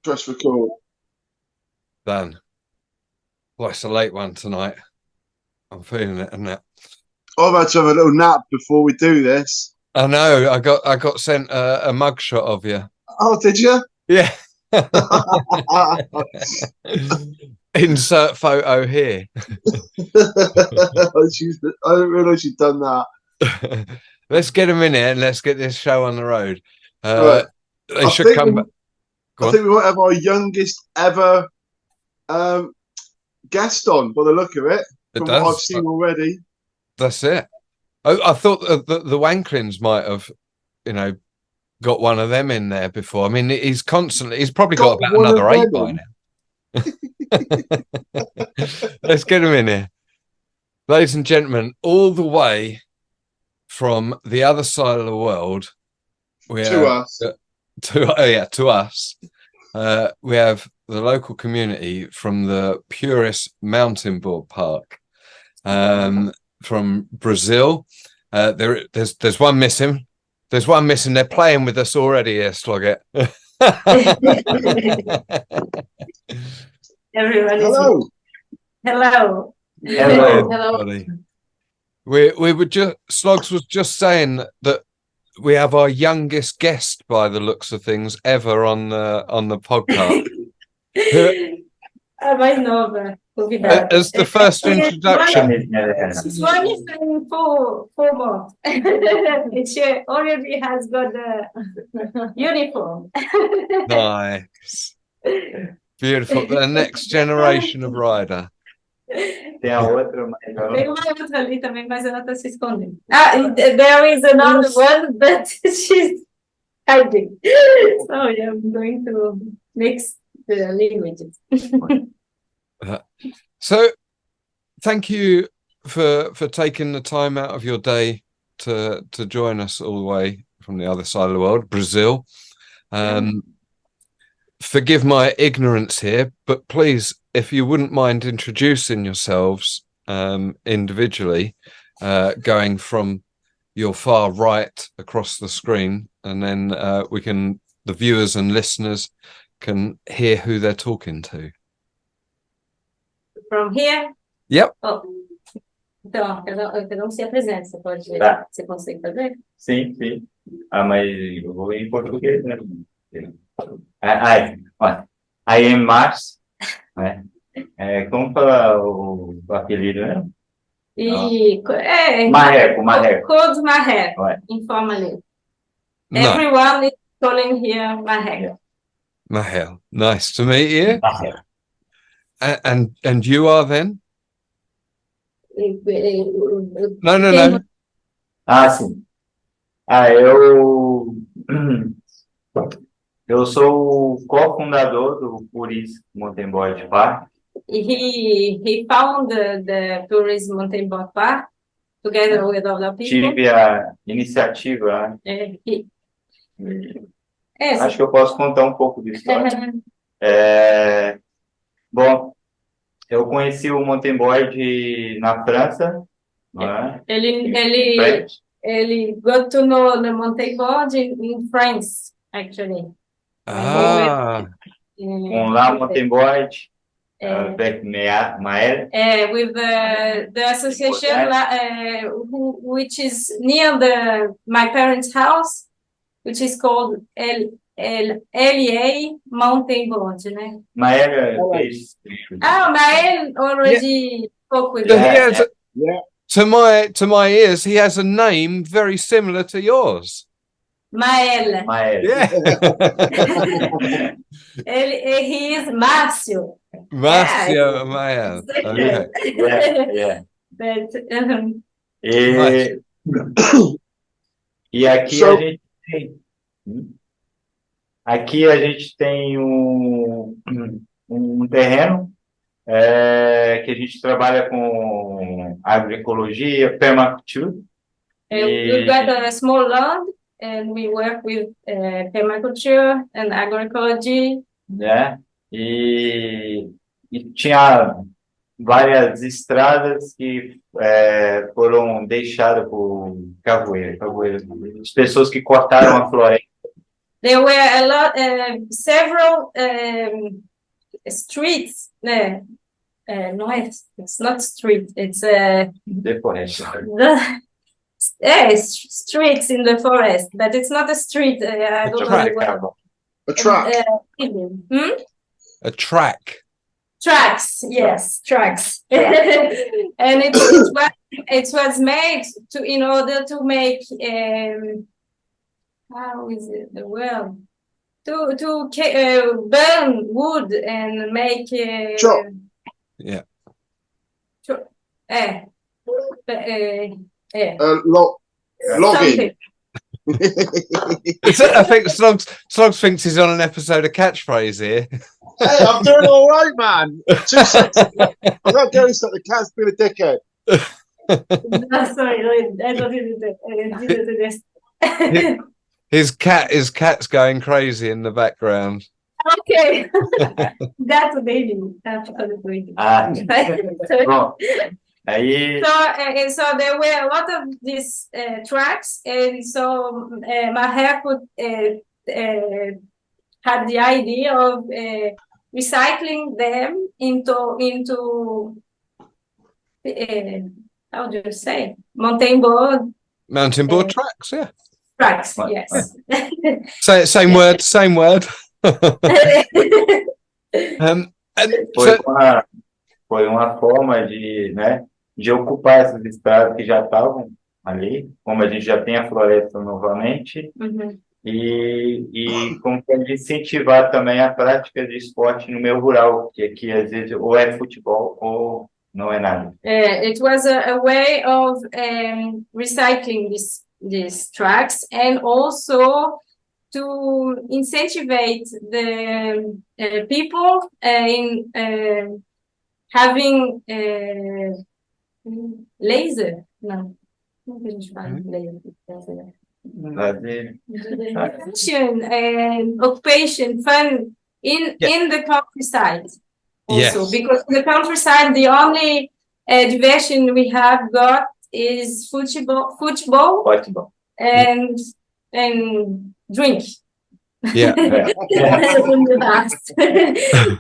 Press record. Done. Well, it's a late one tonight. I'm feeling it, and that. I'm about to have a little nap before we do this. I know. I got sent a mugshot of you. Oh, did you? Yeah. Insert photo here. I didn't realise you'd done that. Let's get them in here and let's get this show on the road. Right. They should come back. I think we might have our youngest ever guest on, by the look of it, from what I've seen already. That's it. I thought the Wanklins might have, got one of them in there before. I mean, he's probably got about another 8 by now. Let's get him in here. Ladies and gentlemen, all the way from the other side of the world, to us. To us. We have the local community from the Puris Mountainboard Park from Brazil. There's one missing. There's one missing. They're playing with us already here, Sloggett. Everyone Hello. Hello. Hello. We were just Slogs was just saying that we have our youngest guest, by the looks of things, ever on the podcast. A mais nova, convidada. As the first introduction. This one is in full mode. She already has got the uniform. Nice. Beautiful. The next generation of rider. Tem a outra, mas tem uma outra ali também, mas ela está se escondendo. There is another one, but she's hiding. So yeah, I'm going to mix the languages. So, thank you for taking the time out of your day to join us all the way from the other side of the world, Brazil. Forgive my ignorance here, but please, if you wouldn't mind introducing yourselves individually, going from your far right across the screen, and then the viewers and listeners can hear who they're talking to. From here? Yep. Oh. Então, cada um se apresenta, você consegue fazer? Sim. Mas eu vou em português, né? I am Mars, né? Como fala o apelido, né? Marreco. Called Marreco, informally. No. Everyone is calling here Marreco. Mahel, nice to meet you. Marreco. And you are then? No. Sim. Eu sou o cofundador do Puris Mountainboard Park. He founded the Puris Mountainboard Park together with other people. Tive a iniciativa. Acho que eu posso contar um pouco de história. Bom, eu conheci o mountainboard na França. Ele got to know the mountainboard in France, actually. Com lá mountainboard, avec Maël. With the association which is near my parents' house, which is called LEA Mountainboard, né? Maël fez. Maël already spoke with To my ears, he has a name very similar to yours. Maël. Yeah. He is Márcio. Márcio Maël. Okay. Yeah. But, e aqui a gente tem um terreno que a gente trabalha com agroecologia, permaculture. We've got a small land and we work with permaculture and agroecology. E tinha várias estradas que foram deixadas por cavoeiras, as pessoas que cortaram a floresta there were a lot, several streets. No, it's not street. It's Deforestation. streets in the forest, but it's not a street. I don't know the word. A track. A track. Tracks, yes, tracks. And it was made in order to make how is it the word, to burn wood and make Chop. Yeah. Logging. I think Slogs thinks he's on an episode of Catchphrase here. Hey, I'm doing all right, man. 2 seconds. I'm not going to stop the cat's being a dickhead. No, sorry, I don't do this. His cat's going crazy in the background. Okay, that's a baby. That's a baby. Bom, aí So there were a lot of these tracks, and so Marreco had the idea of recycling them into how do you say, mountainboard tracks, yeah. tracks? Yes. Same word. And foi uma forma de, né, de ocupar essas estradas que já estavam ali, como a gente já tem a floresta novamente, e como pode incentivar também a prática de esporte no meio rural, que aqui às vezes ou é futebol ou não é nada. It was a way of recycling these tracks, and also to incentivize the people in having laser. No, como que a gente fala laser? Passion and occupation, fun in the countryside also, because in the countryside the only diversion we have got is football and drink. Yeah.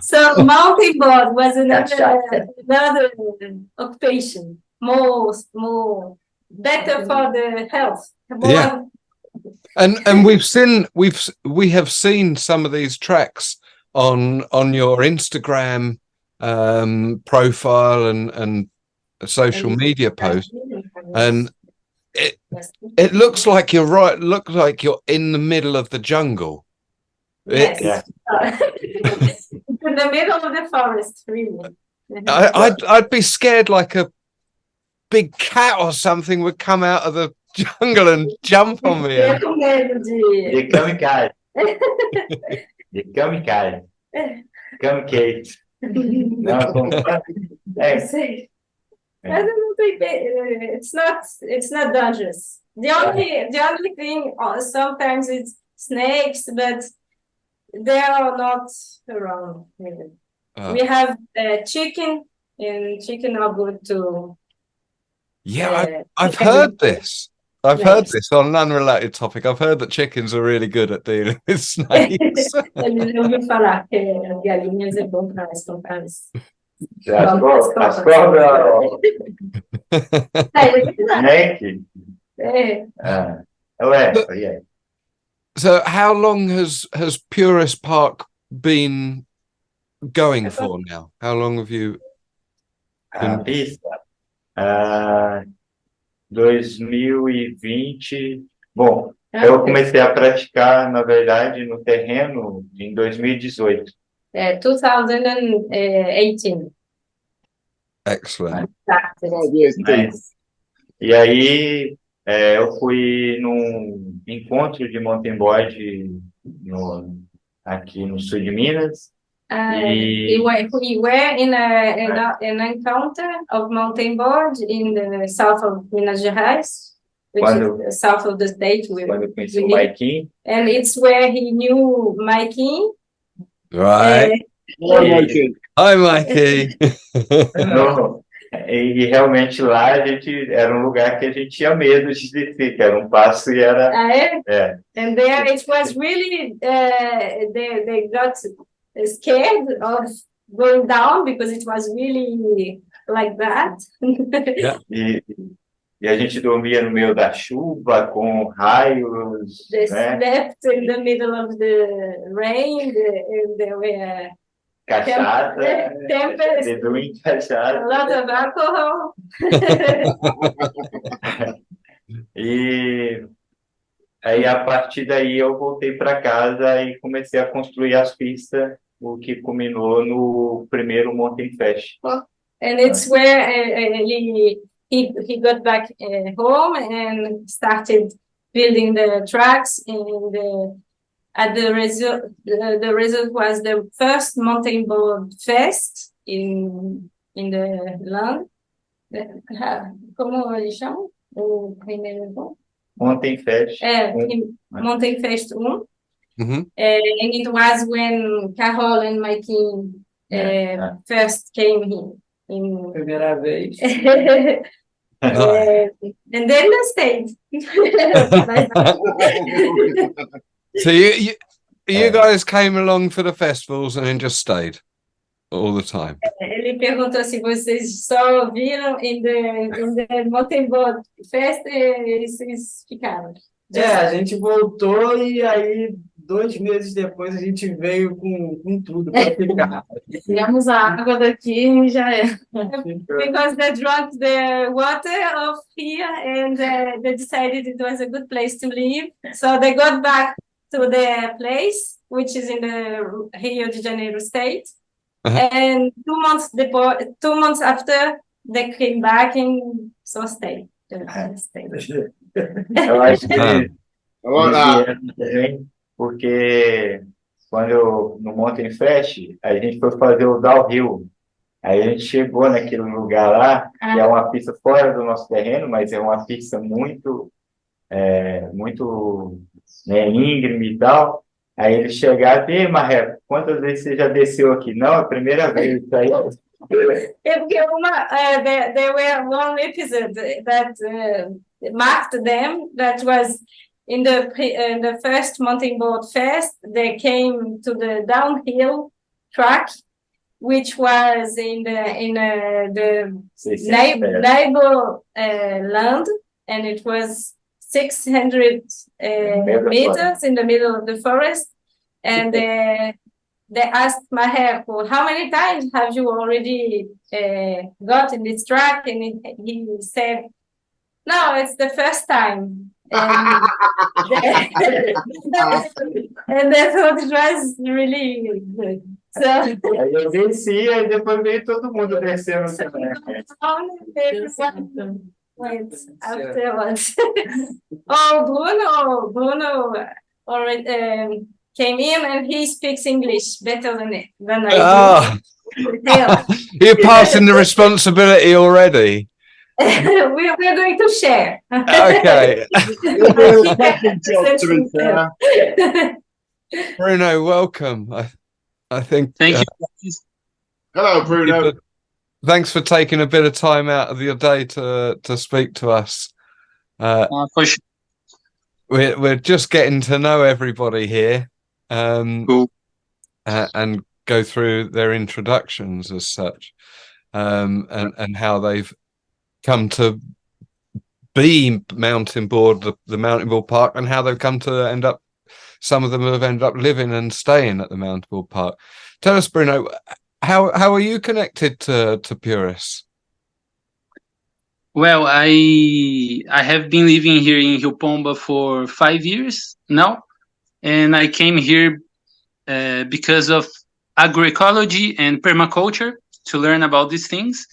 So mountainboard was another occupation, more better for the health. Yeah. And we have seen some of these tracks on your Instagram profile and social media post, and it looks like you're in the middle of the jungle. Yes. In the middle of the forest, really. I'd be scared like a big cat or something would come out of the jungle and jump on me. De kamikaze. De kamikaze. Kamikaze. Não, como... I don't think it's not dangerous. The only thing sometimes it's snakes, but they are not around. We have chicken, and chicken are good to. Yeah, I've heard this. I've heard this on an unrelated topic. I've heard that chickens are really good at dealing with snakes. Eu ouvi falar que as galinhas é bom para as As cobras. Snake. Yeah. So how long has Puris Park been going for now? How long have you A pista? 2020. Bom, eu comecei a praticar, na verdade, no terreno em 2018. 2018. Excellent. E aí eu fui num encontro de mountainboard aqui no sul de Minas. We were in an encounter of mountainboard in the south of Minas Gerais, which is the south of the state. Quando eu conheci o Maiquinho. And it's where he knew Mikey. Right. Hi, Mikey. Hi, Mikey. E realmente lá a gente era um lugar que a gente tinha medo de descer, que era um passo e era. And there it was really, they got scared of going down because it was really like that. E a gente dormia no meio da chuva, com raios, They né? slept in the middle of the rain, and there were Cachaça, tempest, bedu em a cachaça. lot of alcohol. E aí, a partir daí, eu voltei para casa e comecei a construir as pistas, o que culminou no primeiro Mountain Fest. And it's where he got back home and started building the tracks. And the result was the first Mountainboard Fest in the land. Como eles chamam? O primeiro? Mountain Fest. Mountain Fest 1. Mm-hmm. And it was when Carol and my team first came here. Primeira vez. And then I stayed. So you guys came along for the festivals and then just stayed all the time. Ele perguntou se vocês só viram in the Mountainboard Fest e vocês ficaram. A gente voltou e aí 2 meses depois a gente veio com tudo para ficar. Tiramos a água daqui e já é. Because they drank the water of here and they decided it was a good place to live. So they got back to their place, which is in the Rio de Janeiro state. And 2 months after, they came back and so stayed. Eu acho que eles vieram também, porque no Mountain Fest, a gente foi fazer o downhill. Aí a gente chegou naquele lugar lá, que é uma pista fora do nosso terreno, mas é uma pista muito íngreme e tal. Aí eles chegaram e Marreco, quantas vezes você já desceu aqui? Não, a primeira vez. Aí... There were one episode that marked them. That was in the first Mountainboard Fest. They came to the downhill track, which was in the neighbor land, and it was 600 meters in the middle of the forest. And they asked Marreco, how many times have you already got in this track? And he said, no, it's the first time. And they thought it was really good. So, aí eu desci, aí depois veio todo mundo descendo também. Went afterwards. Bruno already came in and he speaks English better than I do. You're passing the responsibility already. We're going to share. Okay. Bruno, welcome. I think. Thank you. Hello, Bruno. Thanks for taking a bit of time out of your day to speak to us. For sure. We're just getting to know everybody here, Cool. and go through their introductions as such, and how they've come to be Mountainboard, the Mountainboard Park, and how they've come to end up. Some of them have ended up living and staying at the Mountainboard Park. Tell us, Bruno, how are you connected to Puris? Well, I have been living here in Rio Pomba for 5 years now, and I came here because of agroecology and permaculture to learn about these things.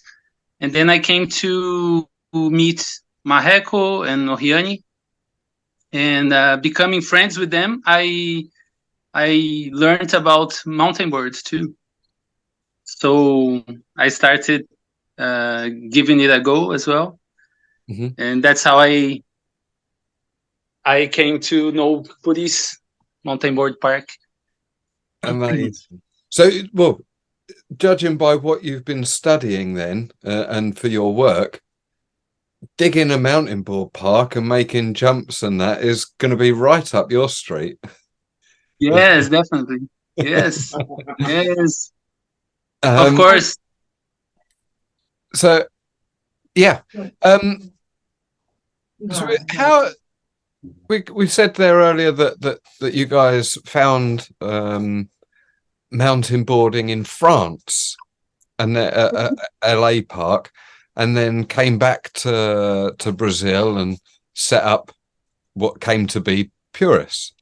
And then I came to meet Marreco and Oriani, and becoming friends with them, I learned about mountain boards too. So I started giving it a go as well. Mm-hmm. And that's how I came to know Puris Mountainboard Park. Amazing. So, well, judging by what you've been studying then and for your work, digging a mountain board park and making jumps and that is going to be right up your street. Yes, definitely. Yes. Yes. Of course. So, yeah. So how we said there earlier that you guys found mountain boarding in France and LA Park, and then came back to Brazil and set up what came to be Puris.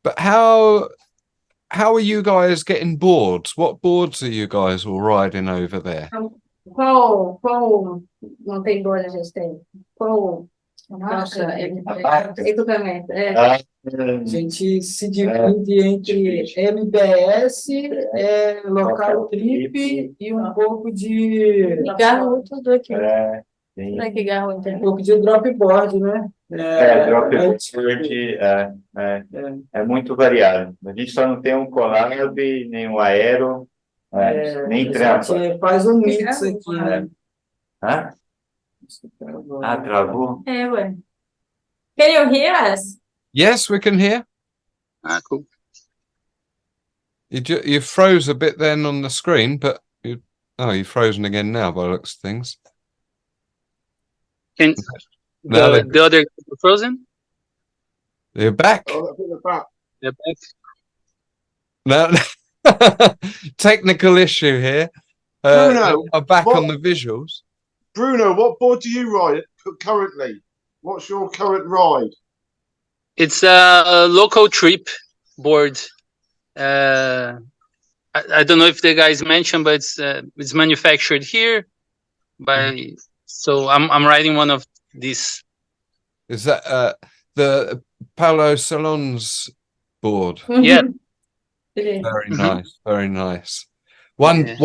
But how are you guys getting boards? What boards are you guys all riding over there? Qual mountainboard a gente tem? Qual equipamento? A gente se divide entre MBS, local trip e um pouco de Garro tudo aqui. Tem Que garro um pouco de dropboard, né? dropboard, é muito variado. A gente só não tem um collab, nem um aero, nem trampa. A gente faz um mix aqui, né? Hã? Travou? Ué. Can you hear us? Yes, we can hear. Cool. You froze a bit then on the screen, but you're frozen again now by the looks of things. Can No, the other frozen? You're back. Oh, they're back. They're back. No, technical issue here. Bruno, I'm back what- on the visuals. Bruno, what board do you ride currently? What's your current ride? It's a local trip board. I don't know if the guys mentioned, but it's manufactured here by. So I'm riding one of these. Is that the Paulo Salon's board? Yeah. Very Mhm. nice, very nice. One Yeah.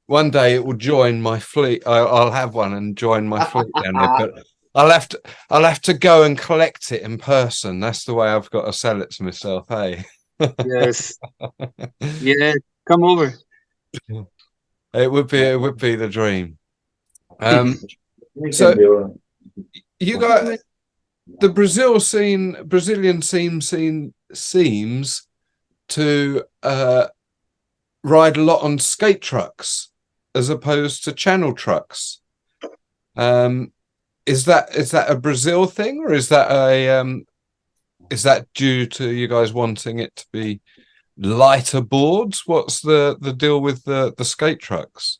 one day it will join my fleet. I'll have one and join my fleet down there, but I'll have to go and collect it in person. That's the way I've got to sell it to myself. Hey, Yes. Yeah. Come over. it would be the dream. So Entendeu? you got the Brazilian scene seems to ride a lot on skate trucks as opposed to channel trucks. Is that a Brazil thing, or is that due to you guys wanting it to be lighter boards? What's the deal with the skate trucks?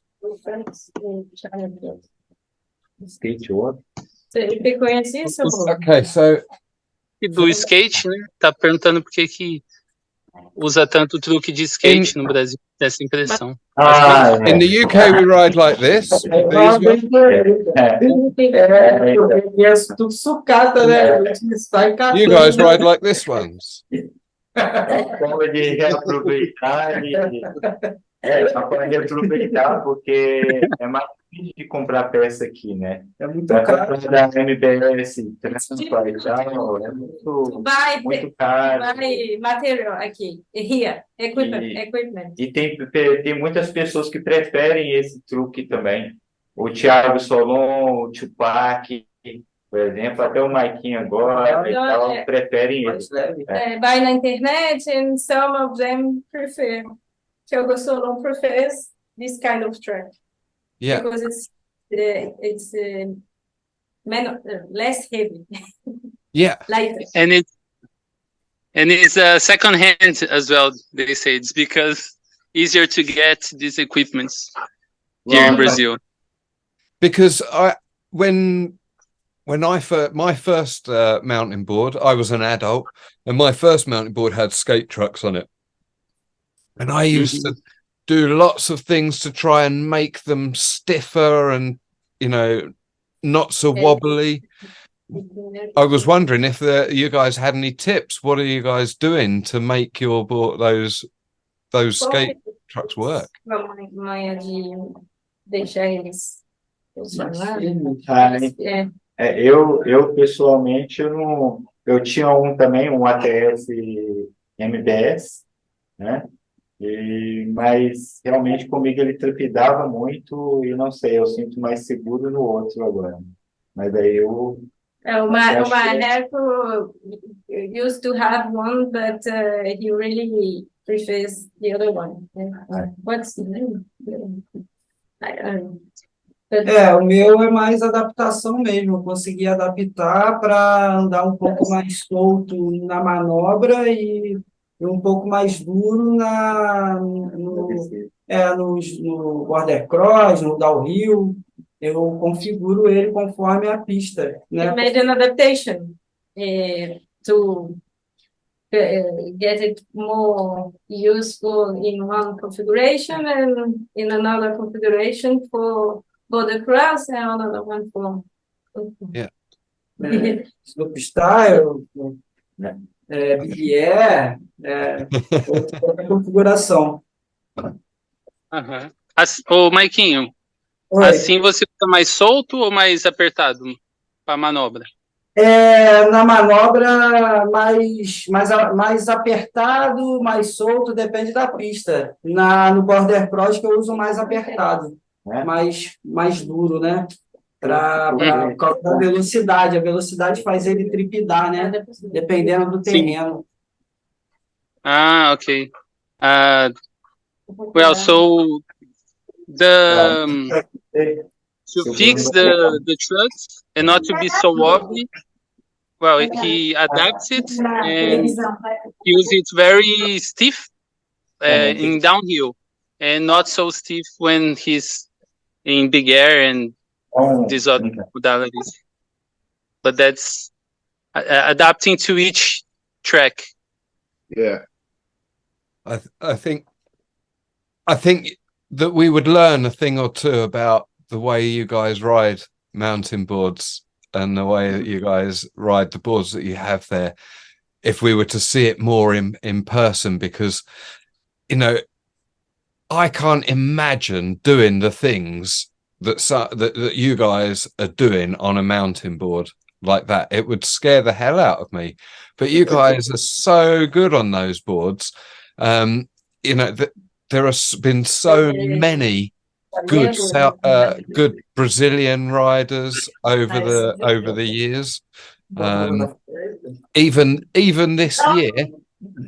Skate what? Você conhece isso? Okay, so E do skate, né? Tá perguntando por que usa tanto truque de skate no Brasil. Essa impressão. in the UK we ride like this. These ones. Eu conheço tudo sucata, né? A gente sai catando. You guys ride like this ones. Forma de reaproveitar uma forma de reaproveitar, porque é mais difícil de comprar peça aqui, né? É muito Pra caro. comprar da MBS, trampa e tal, é muito caro. Vai material aqui. Here. Equipment. E tem muitas pessoas que preferem esse truque também. O Thiago Solon, o Tupac, por exemplo, até o Maiquinho agora e tal, preferem esse. Vai na internet and some of them prefer. Thiago Solon prefers this kind of track. Yeah. Because it's less heavy. Yeah. Lighter. And it's second hand as well. They say it's because easier to get these equipments here in Brazil. Because when my first mountain board, I was an adult, and my first mountain board had skate trucks on it, and I used to do lots of things to try and make them stiffer and not so wobbly. I was wondering if you guys had any tips. What are you guys doing to make your board those skate trucks work? Manha de deixar eles Eu pessoalmente eu tinha também um ATS MBS, né? Mas realmente comigo ele trepidava muito e não sei, eu sinto mais seguro no outro agora. Mas daí eu O acho que Marreco used to have one, but he really prefers the other one. Yeah. What's the name? I don't know. But O meu é mais adaptação mesmo. Eu consegui adaptar para andar um pouco mais solto na manobra e um pouco mais duro no border cross, no downhill. Eu configuro ele conforme a pista, it né? made an adaptation to get it more useful in one configuration and in another configuration for border cross and another one for. Yeah. Slopestyle, BBE, outra configuração. Aham. Ô, Maiquinho, Oi. assim você fica mais solto ou mais apertado para manobra? Na manobra mais apertado, mais solto, depende da pista. No border cross que eu uso mais apertado, mais duro, né? Por causa da velocidade. A velocidade faz ele tripidar, né? Dependendo do Sim. terreno. Ah, okay. Well, so to fix the trucks and not to be so wobbly, well, he adapts it and use it very stiff in downhill and not so stiff when he's in big air and these other modalities. But that's adapting to each track. Yeah. I think that we would learn a thing or two about the way you guys ride mountain boards and the way that you guys ride the boards that you have there if we were to see it more in person, because I can't imagine doing the things that you guys are doing on a mountain board like that. It would scare the hell out of me, but you guys are so good on those boards. There have been so many good Brazilian riders over the years. Even this year,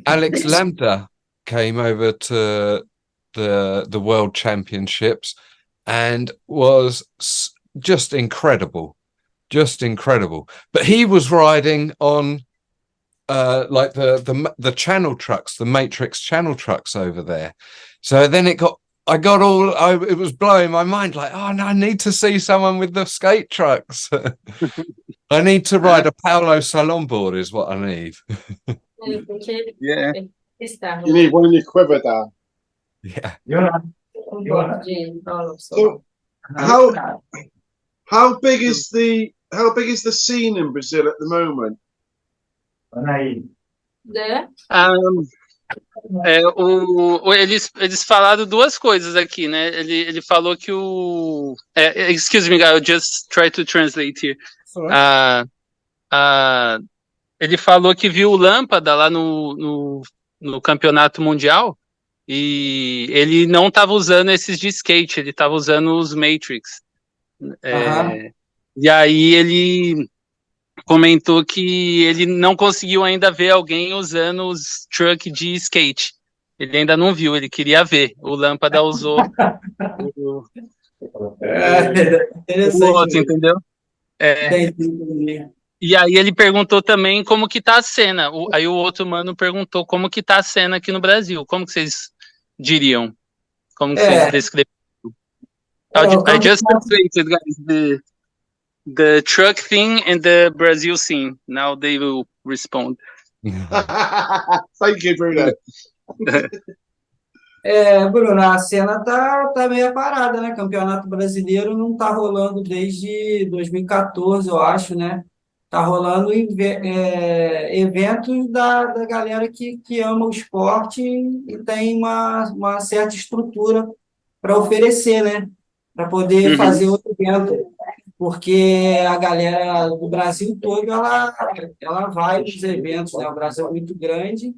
Alex Lambda came over to the World Championships and was just incredible. But he was riding on like the channel trucks, the Matrix channel trucks over there. So then it was blowing my mind, like, oh no, I need to see someone with the skate trucks. I need to ride a Paulo Salon board is what I need. Yeah. You need one in your quiver, Dan. Yeah. So how big is the scene in Brazil at the moment? Eles falaram duas coisas aqui, né? Ele falou que excuse me, I'll just try to translate here. Ele falou que viu o Lâmpada lá no campeonato mundial e ele não estava usando esses de skate, ele estava usando os Matrix. E aí ele comentou que ele não conseguiu ainda ver alguém usando os truck de skate. Ele ainda não viu, ele queria ver. O Lâmpada usou o outro, entendeu? E aí ele perguntou também como que tá a cena. Aí o outro mano perguntou como que tá a cena aqui no Brasil. Como que vocês diriam? Como que vocês descreveriam? I just translated, guys, the truck thing and the Brazil scene. Now they will respond. Thank you, Bruno. Bruno, a cena tá meio parada, né? Campeonato brasileiro não tá rolando desde 2014, eu acho, né? Tá rolando eventos da galera que ama o esporte e tem uma certa estrutura para oferecer, né? Para poder fazer outro evento. Porque a galera do Brasil todo, ela vai nos eventos, né? O Brasil é muito grande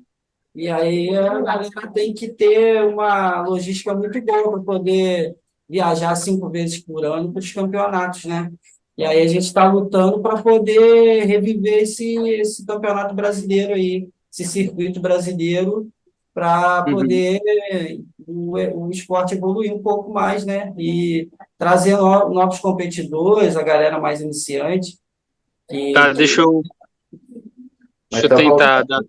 E aí a galera tem que ter uma logística muito boa para poder viajar 5 vezes por ano para os campeonatos, né? E aí a gente está lutando para poder reviver esse campeonato brasileiro aí, esse circuito brasileiro, para poder o esporte evoluir um pouco mais, né? E trazer novos competidores, a galera mais iniciante. Tá, deixa eu tentar dar.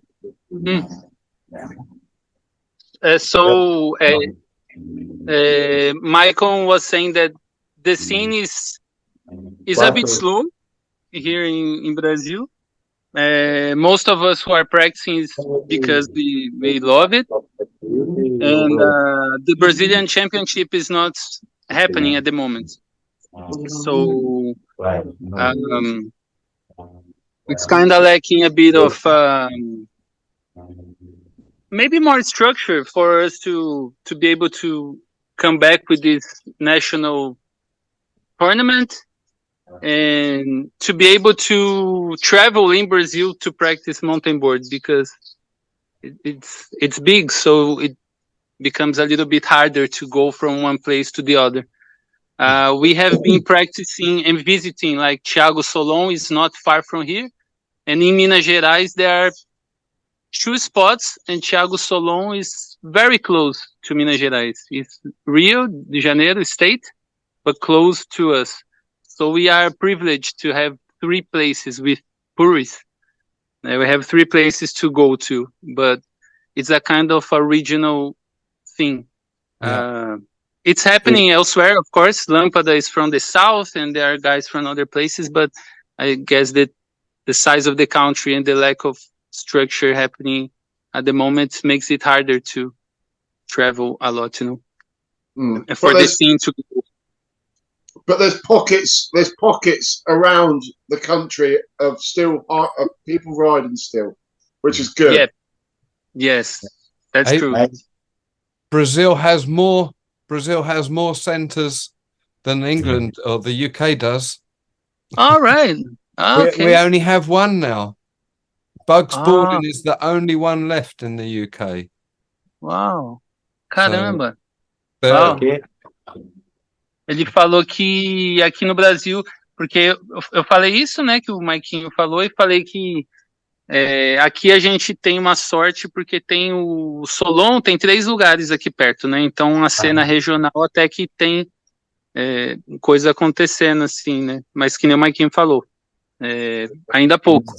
Michael was saying that the scene is a bit slow here in Brazil. Most of us who are practicing is because we love it, and the Brazilian Championship is not happening at the moment. So it's kind of lacking a bit of maybe more structure for us to be able to come back with this national tournament and to be able to travel in Brazil to practice mountain board, because it's big, so it becomes a little bit harder to go from one place to the other. We have been practicing and visiting, like Thiago Solon is not far from here, and in Minas Gerais there are 2 spots, and Thiago Solon is very close to Minas Gerais. It's Rio de Janeiro state, but close to us. So we are privileged to have 3 places with Puris. We have 3 places to go to, but it's a kind of a regional thing. Yeah. It's happening elsewhere, of course. Lâmpada is from the south, and there are guys from other places, but I guess that the size of the country and the lack of structure happening at the moment makes it harder to travel a lot, you know, for the scene to go. But there's pockets around the country of people riding still, which is good. Yeah. Yes, that's true. Brazil has more centres than England or the UK does. All right. Okay. We only have one now. Bugs Boarding is the only one left in the UK. Wow. Caramba. Wow. Ele falou que aqui no Brasil, porque eu falei isso, né, que o Maiquinho falou, e falei que aqui a gente tem uma sorte porque tem o Solon, tem 3 lugares aqui perto, né, então a cena regional até que tem coisa acontecendo assim, né, mas que nem o Maiquinho falou, ainda pouco.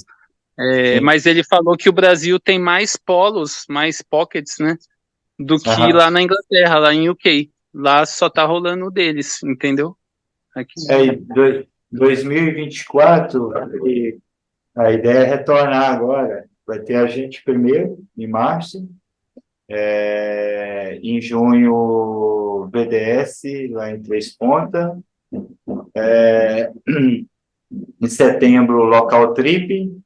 Mas ele falou que o Brasil tem mais polos, mais pockets, né, do que lá na Inglaterra, lá em UK. Lá só tá rolando o deles, entendeu? Aqui. 2024, a ideia é retornar agora. Vai ter a gente primeiro, em março. Em junho, BDS, lá em Três Pontas. Em setembro, Local Trip.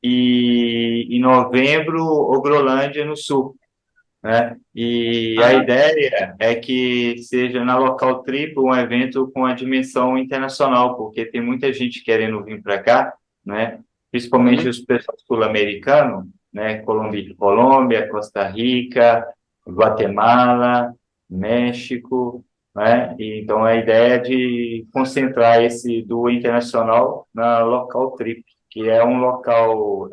E em novembro, Ogrolândia, no sul. Né? E a ideia é que seja na Local Trip um evento com a dimensão internacional, porque tem muita gente querendo vir para cá, né? Principalmente os pessoal sul-americanos, né? Colômbia, Costa Rica, Guatemala, México, né? E, então a ideia é de concentrar esse do internacional na Local Trip, que é um local,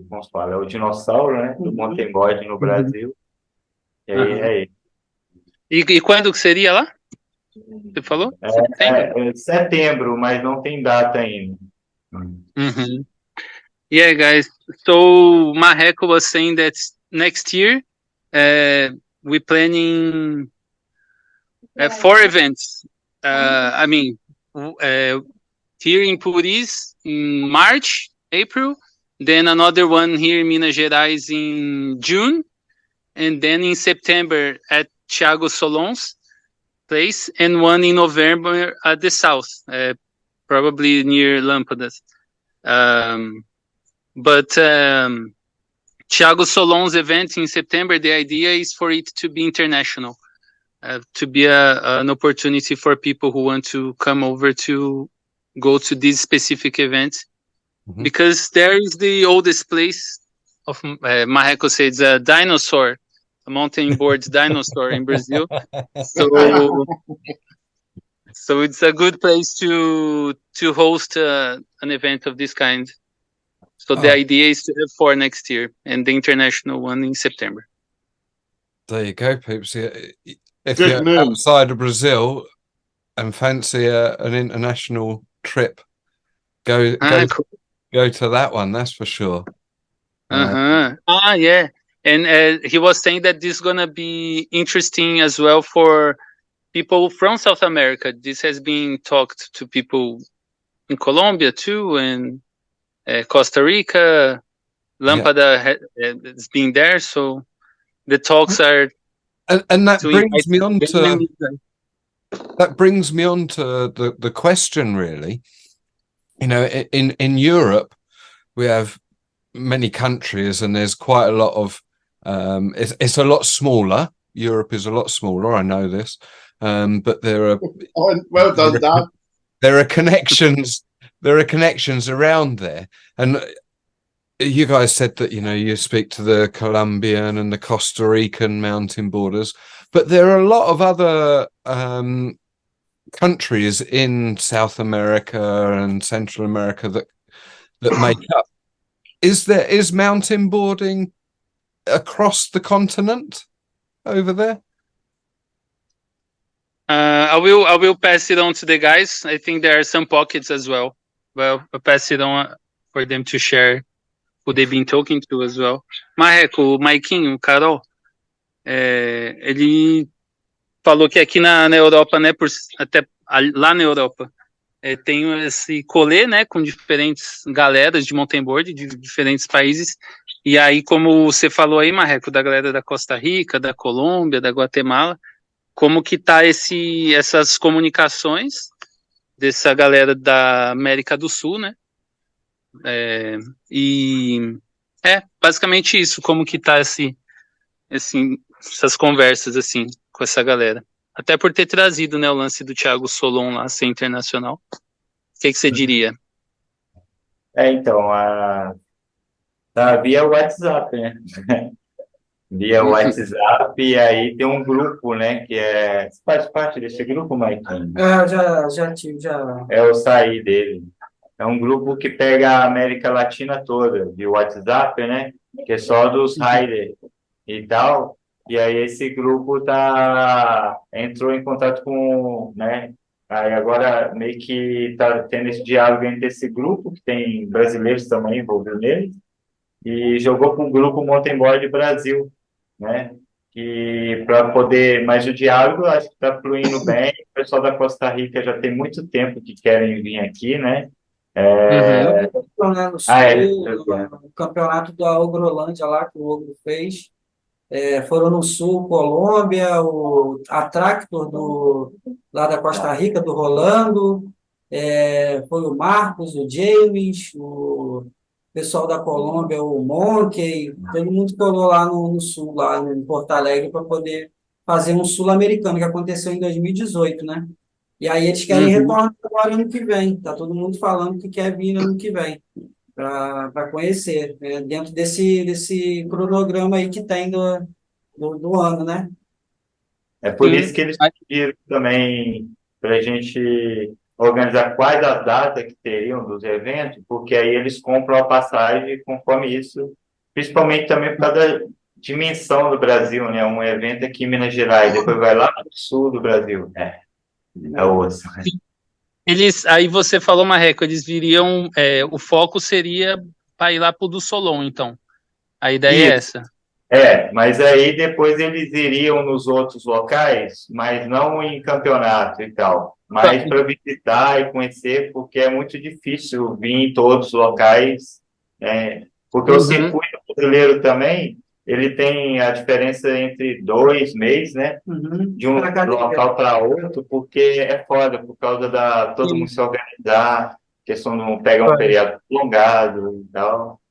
vamos falar, é o dinossauro, né? Do mountainboard no Brasil. E quando que seria lá? Você falou? Setembro, mas não tem data ainda. Yeah, guys. So Marreco was saying that next year we're planning 4 events. I mean, here in Puris in March, April, then another one here in Minas Gerais in June, and then in September at Thiago Solon's place, and one in November at the south, probably near Lâmpadas. But Thiago Solon's event in September, the idea is for it to be international, to be an opportunity for people who want to come over to go to this specific event, because there is the oldest place Marreco says a dinosaur, a mountain board dinosaur in Brazil. So it's a good place to host an event of this kind. So the idea is to have 4 next year and the international one in September. There you go, peeps. If Good you're news. outside of Brazil and fancy an international trip, go to that one. That's for sure. Yeah. And he was saying that this is gonna be interesting as well for people from South America. This has been talked to people in Colombia too, and Costa Rica. Lampada has been there, so the talks are. And that brings me on to the question, really. You know, in Europe, we have many countries, and there's quite a lot of. It's a lot smaller. Europe is a lot smaller. I know this, but there are. Well done, Dad. There are connections. There are connections around there, and you guys said that, you know, you speak to the Colombian and the Costa Rican mountain boarders, but there are a lot of other countries in South America and Central America that make up. Is mountain boarding across the continent over there? I will pass it on to the guys. I think there are some pockets as well. Well, I'll pass it on for them to share who they've been talking to as well. Marreco, o Maiquinho, Carol, ele falou que aqui na Europa, né, até lá na Europa, tem esse colê, né, com diferentes galeras de mountainboard de diferentes países. E aí, como você falou aí, Marreco, da galera da Costa Rica, da Colômbia, da Guatemala, como que tá essas comunicações dessa galera da América do Sul, né? Basicamente isso, como que tá essas conversas assim com essa galera. Até por ter trazido, né, o lance do Thiago Solon lá ser internacional. O que você diria? Então, tá via WhatsApp, né? Via WhatsApp, e aí tem um grupo, né, que você faz parte desse grupo, Maiquinho? Já tive. Eu saí dele. É um grupo que pega a América Latina toda, de WhatsApp, né? Que é só dos riders e tal. E aí esse grupo entrou em contato com, né? Aí agora meio que tá tendo esse diálogo entre esse grupo, que tem brasileiros também envolvidos nele, e jogou para o grupo Mountainboard Brasil, né? E para poder, mas o diálogo acho que está fluindo bem. O pessoal da Costa Rica já tem muito tempo que querem vir aqui, né? O campeonato da Ogrolândia lá que o Ogro fez, foram no Sul, Colômbia, a Tractor lá da Costa Rica, do Rolando, foi o Marcos, o James, o pessoal da Colômbia, o Monkey, todo mundo colou lá no Sul, lá em Porto Alegre, para poder fazer um Sul-Americano, que aconteceu em 2018, né? E aí eles querem retornar agora ano que vem. Tá todo mundo falando que quer vir ano que vem para conhecer, né? Dentro desse cronograma aí que tem do ano, né? É por isso que eles pediram também para a gente organizar quais as datas que teriam dos eventos, porque aí eles compram a passagem conforme isso, principalmente também por causa da dimensão do Brasil, né? Um evento aqui em Minas Gerais, depois vai lá para o sul do Brasil. Osso. Aí você falou, Marreco, eles viriam, o foco seria para ir lá para o do Solon, então. A ideia é essa. Mas aí depois eles iriam nos outros locais, mas não em campeonato e tal, mas para visitar e conhecer, porque é muito difícil vir em todos os locais, porque o circuito brasileiro também, ele tem a diferença entre 2 meses, né? De um local para outro, porque é foda, por causa todo mundo se organizar, questão de não pegar um feriado prolongado e tal.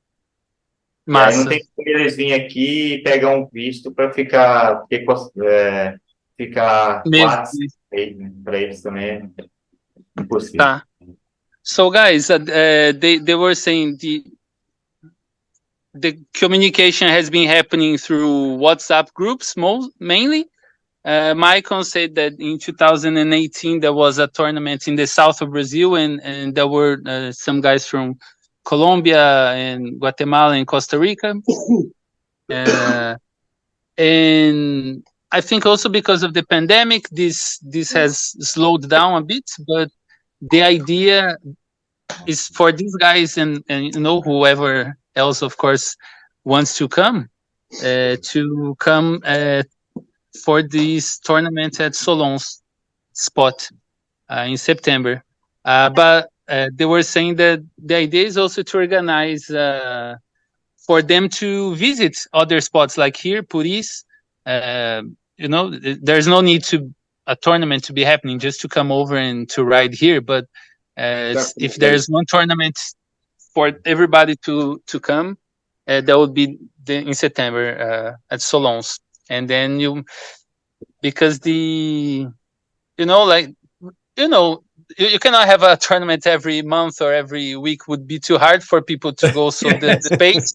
Aí não tem como eles virem aqui e pegar um visto para ficar 4 meses, para eles também é impossível. So guys, they were saying the communication has been happening through WhatsApp groups mainly. Maicon said that in 2018 there was a tournament in the south of Brazil, and there were some guys from Colombia and Guatemala and Costa Rica. And I think also because of the pandemic, this has slowed down a bit. But the idea is for these guys and whoever else, of course, wants to come for this tournament at Solon's spot in September. But they were saying that the idea is also to organize for them to visit other spots like here, Puris. There's no need to a tournament to be happening, just to come over and to ride here. But if there's one tournament for everybody to come, that would be in September at Solon's. And then because you cannot have a tournament every month or every week, would be too hard for people to go. So the space,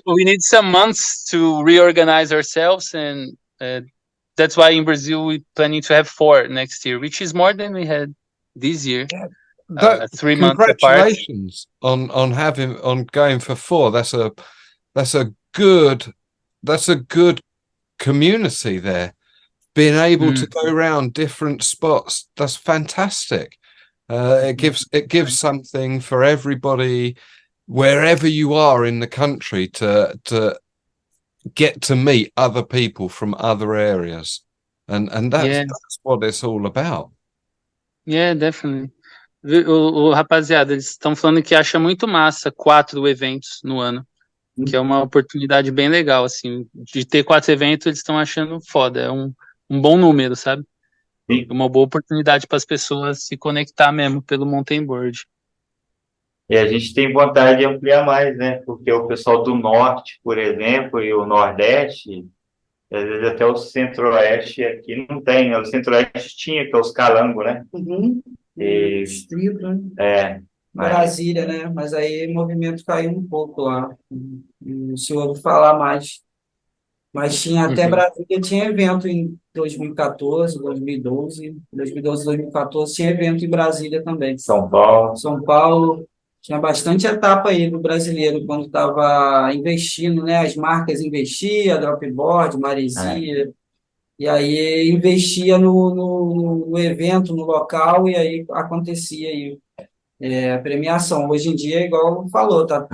we need some months to reorganize ourselves. And that's why in Brazil, we're planning to have 4 next year, which is more than we had this year. 3 months apart. Congratulations on going for 4. That's a good community there. Being able to go around different spots, that's fantastic. It gives something for everybody, wherever you are in the country, to get to meet other people from other areas, and that's what it's all about. Yeah, definitely. Rapaziada, eles estão falando que acha muito massa 4 eventos no ano, que é uma oportunidade bem legal, assim, de ter 4 eventos. Eles estão achando foda, é um bom número, sabe? Sim. Uma boa oportunidade para as pessoas se conectar mesmo pelo mountainboard. E a gente tem vontade de ampliar mais, né? Porque o pessoal do norte, por exemplo, e o nordeste, às vezes até o centro-oeste aqui não tem, né? O centro-oeste tinha, que é os calangos, né? Distrito, né? Brasília, né? Mas aí o movimento caiu um pouco lá. Não se ouve falar mais. Mas tinha até Brasília, tinha evento em 2014, 2012, 2014 tinha evento em Brasília também. São Paulo, tinha bastante etapa aí do brasileiro quando estava investindo, né? As marcas investiam, Dropboard, Maresia, e aí investia no evento, no local, e aí acontecia aí a premiação. Hoje em dia, igual falou, tá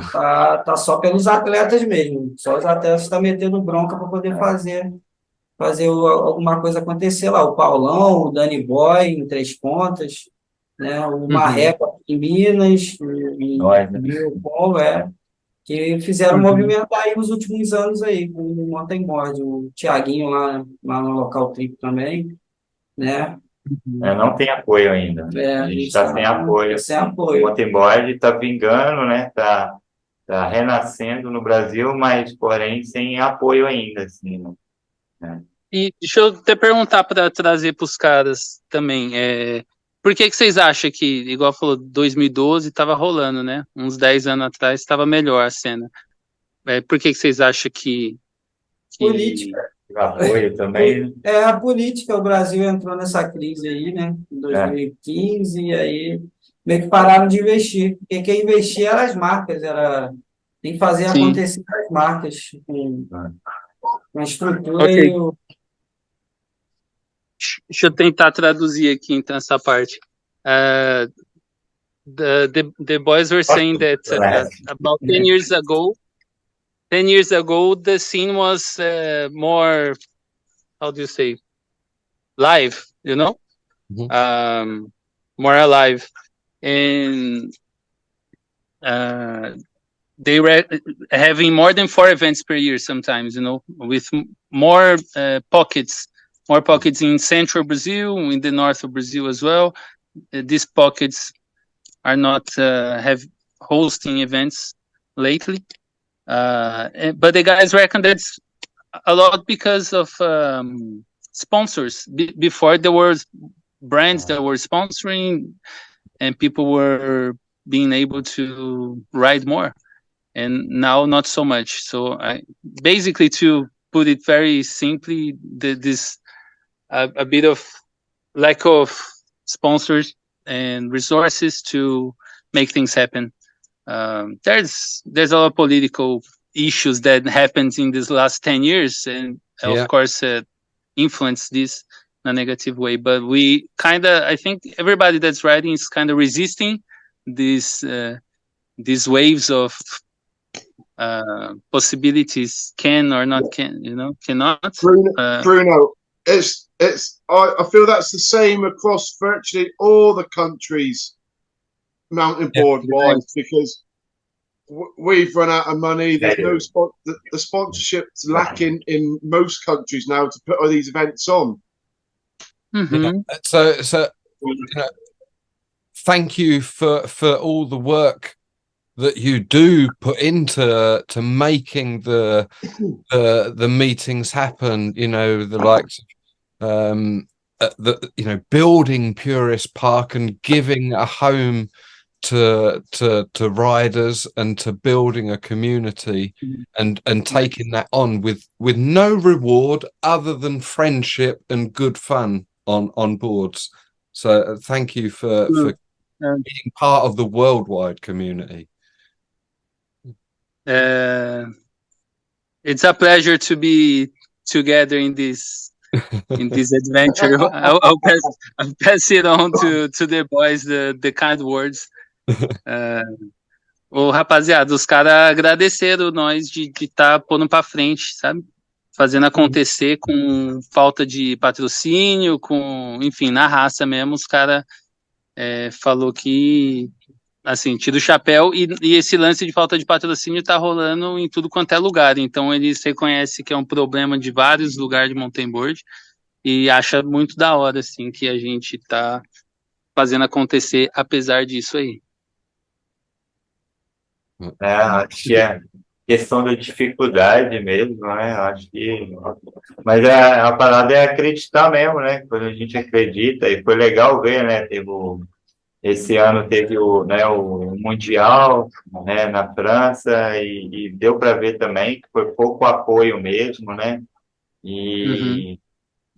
só pelos atletas mesmo. Só os atletas estão metendo bronca para poder fazer alguma coisa acontecer lá. O Paulão, o Danny Boy em Três Pontas, né? O Marreco em Minas, o Paulo, que fizeram movimentar aí nos últimos anos aí com o mountainboard. O Thiaguinho lá no Local Trip também, né? Não tem apoio ainda. A gente está sem apoio. O mountainboard está vingando, né? Tá renascendo no Brasil, mas porém sem apoio ainda, assim, né? E deixa eu até perguntar para trazer para os caras também. Por que vocês acham que, igual falou, 2012 estava rolando, né? Uns 10 anos atrás estava melhor a cena. Por que vocês acham que... Política. Apoio também. A política, o Brasil entrou nessa crise aí, né? Em 2015, e aí meio que pararam de investir. Porque quem investia eram as marcas, tem que fazer acontecer as marcas, com a estrutura. Okay. Deixa eu tentar traduzir aqui, então, essa parte. The boys were saying that about 10 years ago, the scene was more, how do you say, live, more alive. And they were having more than 4 events per year sometimes, with more pockets in central Brazil, in the north of Brazil as well. These pockets are not hosting events lately. But the guys reckon that's a lot because of sponsors. Before there were brands that were sponsoring, and people were being able to ride more. and now not so much. So basically, to put it very simply, this a bit of lack of sponsors and resources to make things happen. There's a lot of political issues that happened in these last 10 years, and of course influence this in a negative way. But we I think everybody that's riding is kind of resisting these waves of possibilities, can or not can, cannot. Bruno, I feel that's the same across virtually all the countries mountain board wise, because we've run out of money. There's no the sponsorship's lacking in most countries now to put all these events on. Mm-hmm. So thank you for all the work that you do put into making the meetings happen. The likes of building Puris Park and giving a home to riders and to building a community, and taking that on with no reward other than friendship and good fun on boards. So thank you for being part of the worldwide community. It's a pleasure to be together in this adventure. I'll pass it on to the boys, the kind words. Rapaziada, os caras agradeceram nós de estar pondo pra frente, sabe? Fazendo acontecer com falta de patrocínio, enfim, na raça mesmo. Os caras falou que, assim, tira o chapéu, e esse lance de falta de patrocínio tá rolando em tudo quanto é lugar. Então eles reconhecem que é um problema de vários lugares de mountainboard e acha muito da hora, assim, que a gente tá fazendo acontecer apesar disso aí. Acho que é questão da dificuldade mesmo, né? Acho que... Mas a parada é acreditar mesmo, né? Quando a gente acredita, e foi legal ver, né? Esse ano teve o Mundial, né, na França, e deu para ver também que foi pouco apoio mesmo, né? E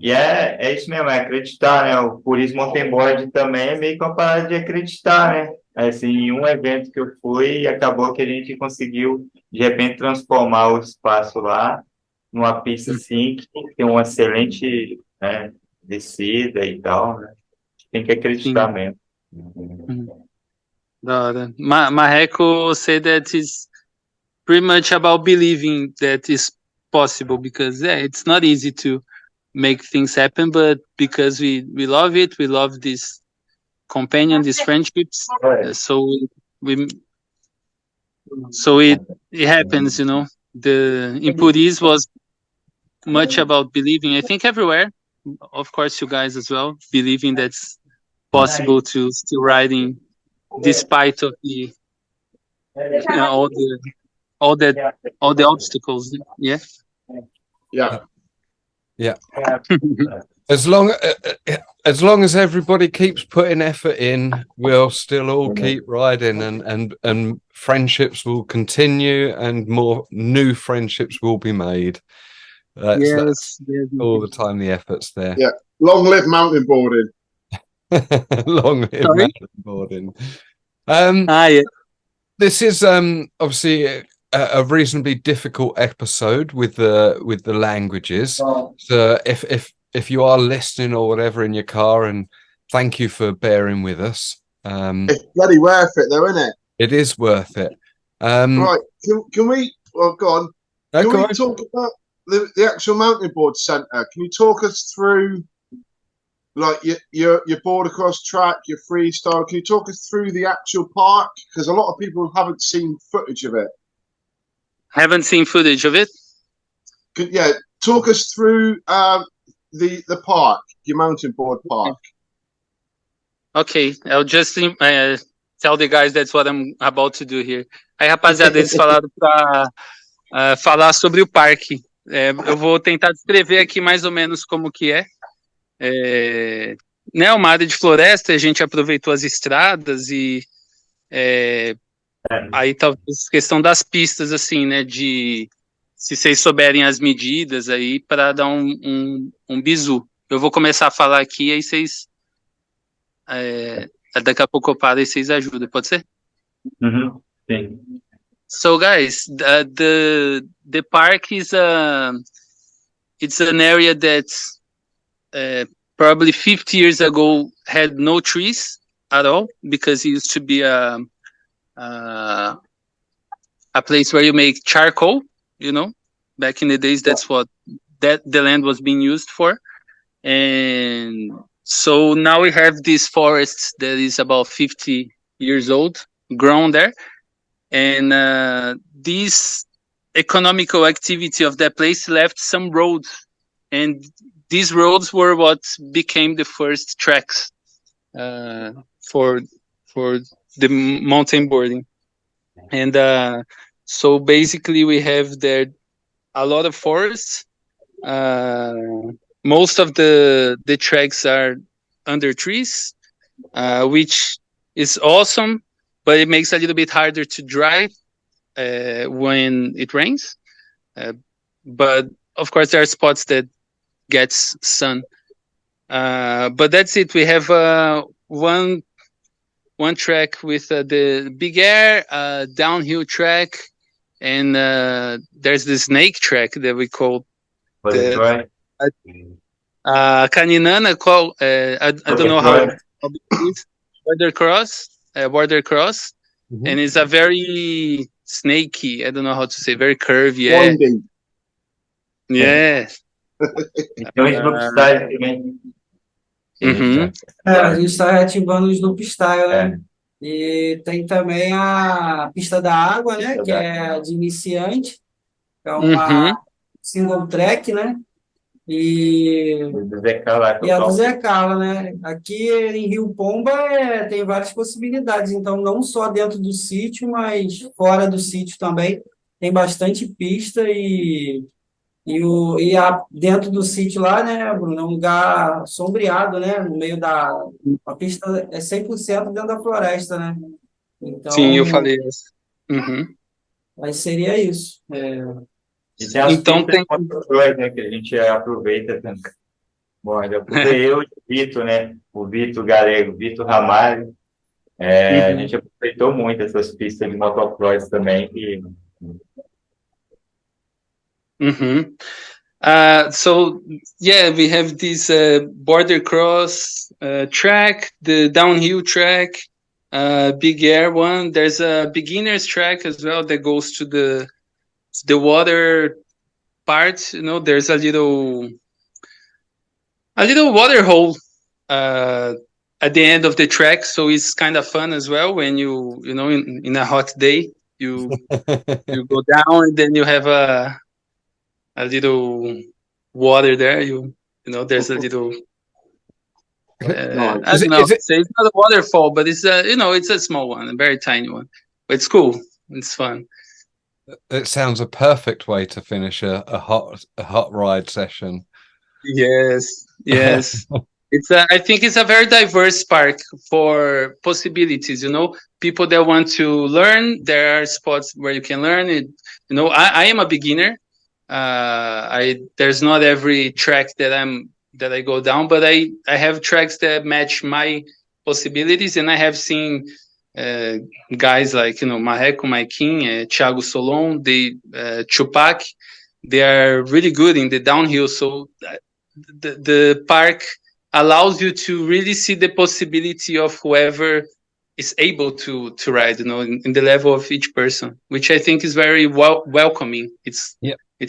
é isso mesmo, é acreditar, né? O Puris Mountainboard também é meio que uma parada de acreditar, né? Assim, em um evento que eu fui, acabou que a gente conseguiu, de repente, transformar o espaço lá numa pista, assim, que tem uma excelente, né, descida e tal, né? Tem que acreditar mesmo. Marreco said that it's pretty much about believing that it's possible, because it's not easy to make things happen, but because we love it, we love this companion, these friendships, so it happens, in Puris was much about believing. I think everywhere, of course, you guys as well, believing that's possible to still riding despite of the all the obstacles. Yeah. As long as everybody keeps putting effort in, we'll still all keep riding, and friendships will continue, and more new friendships will be made. That's all the time the effort's there. Yeah. Long live mountainboarding. Long live mountainboarding. This is obviously a reasonably difficult episode with the languages. So if you are listening or whatever in your car, and thank you for bearing with us. It's bloody worth it, though, isn't it? It is worth it. Right? Can we? Well, go on. Can we talk about the actual mountainboard centre? Can you talk us through, like, your board across track, your freestyle? Can you talk us through the actual park? Because a lot of people haven't seen footage of it. Haven't seen footage of it? Talk us through the park, your mountainboard park. Okay, I'll just tell the guys that's what I'm about to do here. Aí, rapaziada, eles falaram para falar sobre o parque. Eu vou tentar descrever aqui mais ou menos como que né, uma área de floresta. A gente aproveitou as estradas e Aí talvez questão das pistas, assim, né? De se vocês souberem as medidas aí para dar um bizu. Eu vou começar a falar aqui, aí vocês. Daqui a pouco eu paro e vocês ajudam, pode ser? Uhum. Sim. So, guys, the park is it's an area that's probably 50 years ago had no trees at all because it used to be a place where you make charcoal, back in the days. That's what the land was being used for. And so now we have this forest that is about 50 years old, grown there. And this economical activity of that place left some roads. And these roads were what became the first tracks for the mountain boarding. And so basically we have there a lot of forests. Most of the tracks are under trees, which is awesome, but it makes it a little bit harder to drive when it rains. But of course there are spots that gets sun. But that's it. We have one track with the big air, downhill track, and there's the snake track that we call Caninana. I don't know how big it is. Border cross, and it's a very snaky. I don't know how to say. Very curvy. Yeah. Yes. A gente está reativando o Slope Style, né? E tem também a pista da água, né? Que é de iniciante, é uma single track, né? E a do Zé Carla, né? Aqui em Rio Pomba tem várias possibilidades, então não só dentro do sítio, mas fora do sítio também tem bastante pista dentro do sítio lá, né, Bruno, é um lugar sombreado, né, no meio a pista é 100% dentro da floresta, né? Então, sim, eu falei isso. Aí seria isso. E tem as então tem né, que a gente aproveita também. Bom, eu o Vitor, né? O Vitor Galego, Vitor Ramalho. A gente aproveitou muito essas pistas de motocross também. So yeah, we have this border cross track, the downhill track, big air one. There's a beginner's track as well that goes to the water part. There's a little water hole at the end of the track, so it's kind of fun as well when you in a hot day you go down and then you have a little water there. There's a little I don't know. It's not a waterfall, but it's it's a small one, a very tiny one. But it's cool. It's fun. It sounds a perfect way to finish a hot ride session. Yes. I think it's a very diverse park for possibilities. People that want to learn. There are spots where you can learn it. I am a beginner. There's not every track that I go down, but I have tracks that match my possibilities, and I have seen guys like Marreco, my king, Thiago Solon, Chupac. They are really good in the downhill. So the park allows you to really see the possibility of whoever is able to ride, in the level of each person, which I think is very welcoming. It's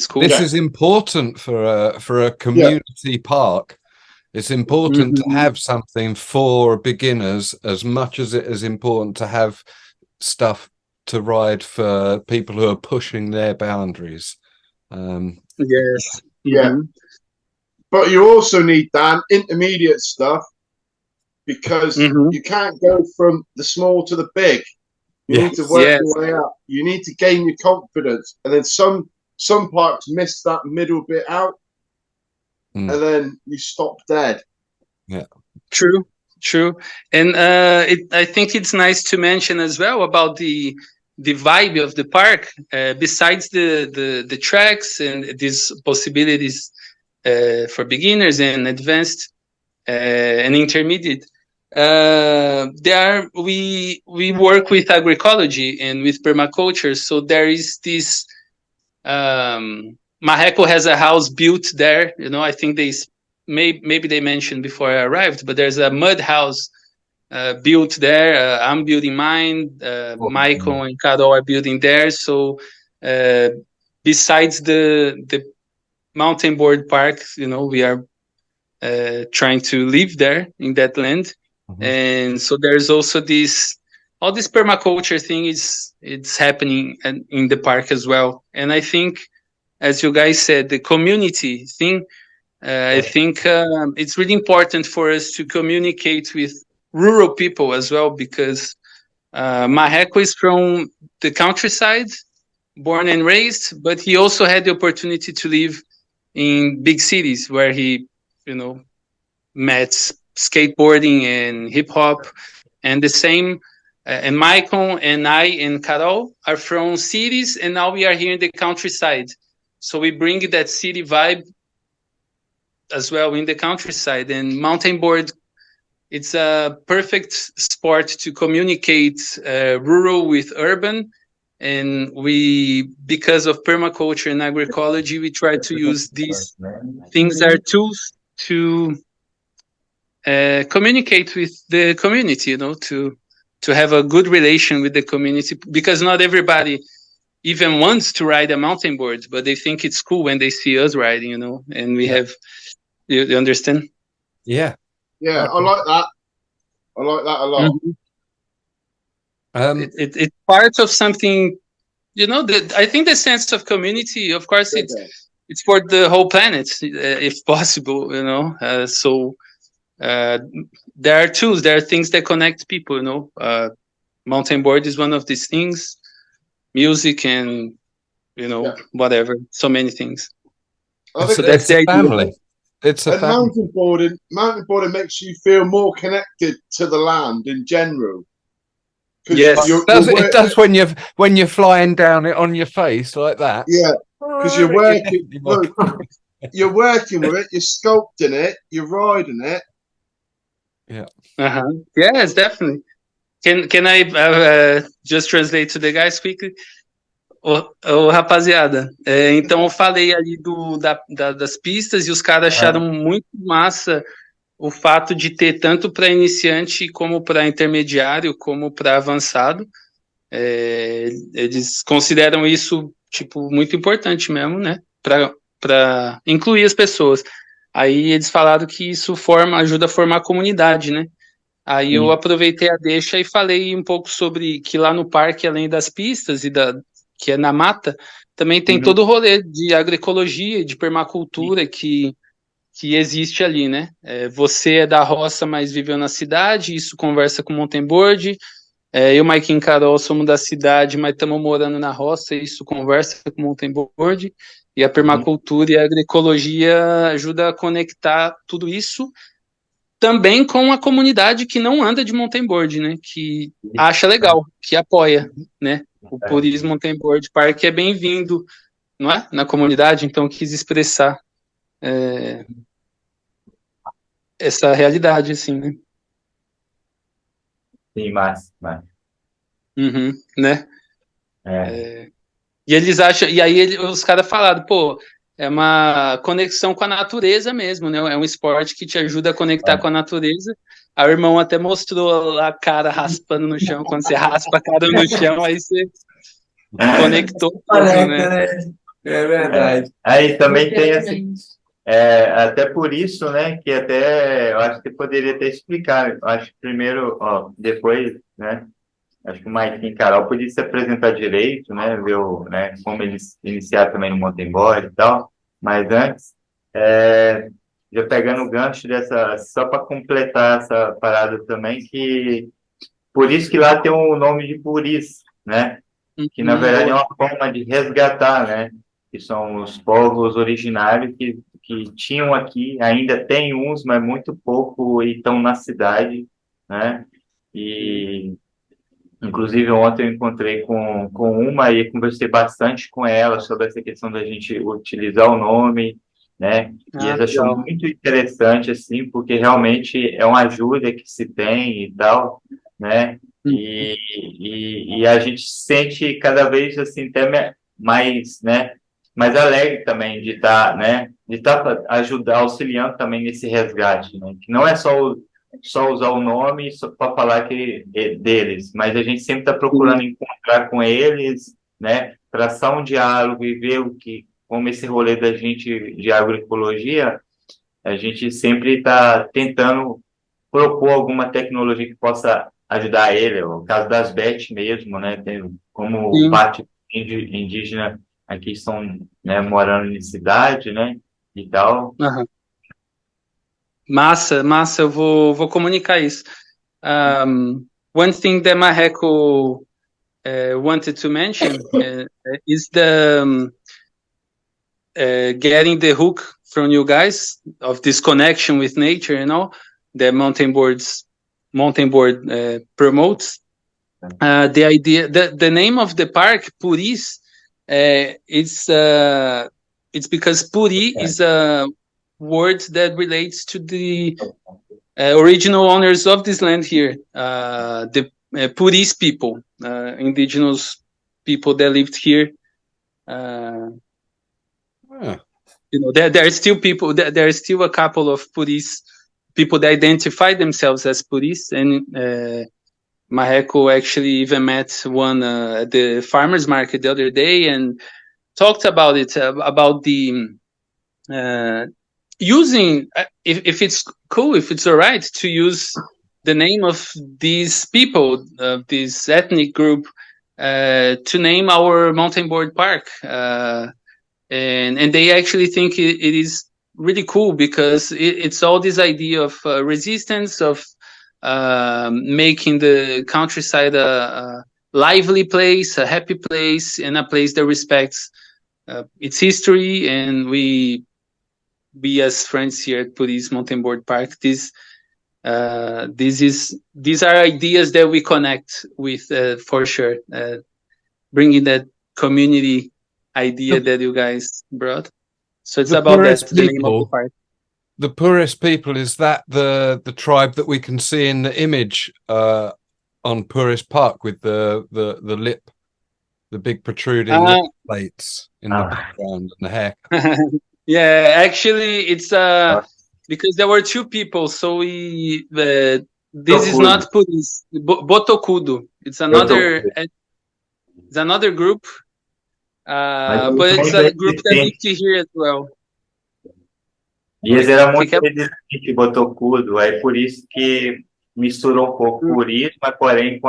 cool. This is important for a community park. It's important to have something for beginners as much as it is important to have stuff to ride for people who are pushing their boundaries. Yes. Yeah. But you also need, Dan, intermediate stuff, because you can't go from the small to the big. You need to work your way up. You need to gain your confidence. And then some parks miss that middle bit out, and then you stop dead. Yeah. True. And I think it's nice to mention as well about the the vibe of the park, besides the tracks and these possibilities for beginners and advanced and intermediate, we work with agroecology and with permaculture. So there is this. Marreco has a house built there. I think maybe they mentioned before I arrived, but there's a mud house built there. I'm building mine. Michael and Carol are building theirs. So besides the Mountainboard Park, we are trying to live there in that land. Mm-hmm. And so there's also all this permaculture thing it's happening in the park as well. And I think, as you guys said, the community thing, I think it's really important for us to communicate with rural people as well, because Marreco is from the countryside, born and raised, but he also had the opportunity to live in big cities where he, met skateboarding and hip hop, and the same. And Michael and I and Carol are from cities, and now we are here in the countryside. So we bring that city vibe as well in the countryside. And mountainboard, it's a perfect sport to communicate rural with urban. And because of permaculture and agroecology, we try to use these things as tools to communicate with the community, to have a good relation with the community, because not everybody even wants to ride a mountain board, but they think it's cool when they see us riding, and we have, you understand? Yeah. Yeah, I like that. I like that a lot. Mm-hmm. It's part of something, I think the sense of community, of course, it's for the whole planet, if possible, so there are tools, there are things that connect people, mountainboard is one of these things, music and, whatever, so many things. So that's the family. It's a family. Mountainboarding makes you feel more connected to the land in general. Yes, it does when you're flying down it on your face like that. Yeah, because you're working. Look, you're working with it. You're sculpting it. You're riding it. Yeah. Yes, definitely. Can I just translate to the guys quickly? Rapaziada, então eu falei ali das pistas e os caras acharam muito massa o fato de ter tanto para iniciante como para intermediário como para avançado. Eles consideram isso muito importante mesmo, né? Para incluir as pessoas. Aí eles falaram que isso ajuda a formar a comunidade, né? Aí eu aproveitei a deixa e falei um pouco sobre que lá no parque, além das pistas que é na mata, também tem todo o rolê de agroecologia, de permacultura que existe ali, né? Você é da roça, mas viveu na cidade, isso conversa com mountainboard. Eu, Mike e Carol, somos da cidade, mas estamos morando na roça, isso conversa com mountainboard. E a permacultura e a agroecologia ajuda a conectar tudo isso também com a comunidade que não anda de mountainboard, né? Que acha legal, que apoia, né? O Puris Mountainboard Park é bem-vindo, não é? Na comunidade, então quis expressar essa realidade, assim, né? Sim, mas. Né? E eles acham, e aí os caras falaram, é uma conexão com a natureza mesmo, né? É um esporte que te ajuda a conectar com a natureza. A irmão até mostrou a cara raspando no chão. Quando você raspa a cara no chão, aí você conectou tudo, né? É verdade. Aí também tem assim, até por isso, né? Que até eu acho que poderia até explicar. Eu acho que primeiro, depois, né? Acho que o Mike e Carol podiam se apresentar direito, né? Ver como eles iniciaram também no mountainboard e tal. Mas antes, já pegando o gancho só para completar essa parada também, que por isso que lá tem o nome de Puris, né? Que na verdade é uma forma de resgatar, né? Que são os povos originários que tinham aqui, ainda tem uns, mas muito pouco, e estão na cidade, né? Inclusive, ontem eu encontrei com uma e conversei bastante com ela sobre essa questão da gente utilizar o nome, né? E Ah, eles achou legal. muito interessante, assim, porque realmente é uma ajuda que se tem e tal, né? E a gente se sente cada vez, assim, até mais, né? Mais alegre também de estar, né? De estar ajudar, auxiliando também nesse resgate, né? Que não é só usar o nome para falar que é deles, mas a gente sempre está procurando encontrar com eles, né, traçar um diálogo e ver como esse rolê da gente de agroecologia, a gente sempre está tentando propor alguma tecnologia que possa ajudar ele, o caso das BET mesmo, né, como Sim. parte indígena aqui estão, né, morando em cidade, né, e tal. Aham. Massa, massa, eu vou comunicar isso. One thing that Marreco wanted to mention is getting the hook from you guys of this connection with nature, that mountainboard promotes. The idea, the name of the park, Puris, it's because Puri is a word that relates to the original owners of this land here, the Puris people, indigenous people that lived here. There are still people. There are still a couple of Puris people that identify themselves as Puris, and Marreco actually even met one at the farmers market the other day and talked about it, about the using, if it's cool, if it's all right to use the name of these people, this ethnic group, to name our mountainboard park. And they actually think it is really cool because it's all this idea of resistance, of making the countryside a lively place, a happy place, and a place that respects its history. And we as friends here at Puris Mountainboard Park, these are ideas that we connect with, for sure, bringing that community idea that you guys brought. So it's about that, the name of the park. The Puris people, is that the tribe that we can see in the image on Puris Park with the lip, the big protruding lip plates in the background and the hair? Yeah, actually, it's because there were two people, so this is not Puris, Botocudo. It's another group, but it's a group that lived here as well. E eles eram muito resistentes, Botocudo, é por isso que misturou um pouco Puris, mas porém com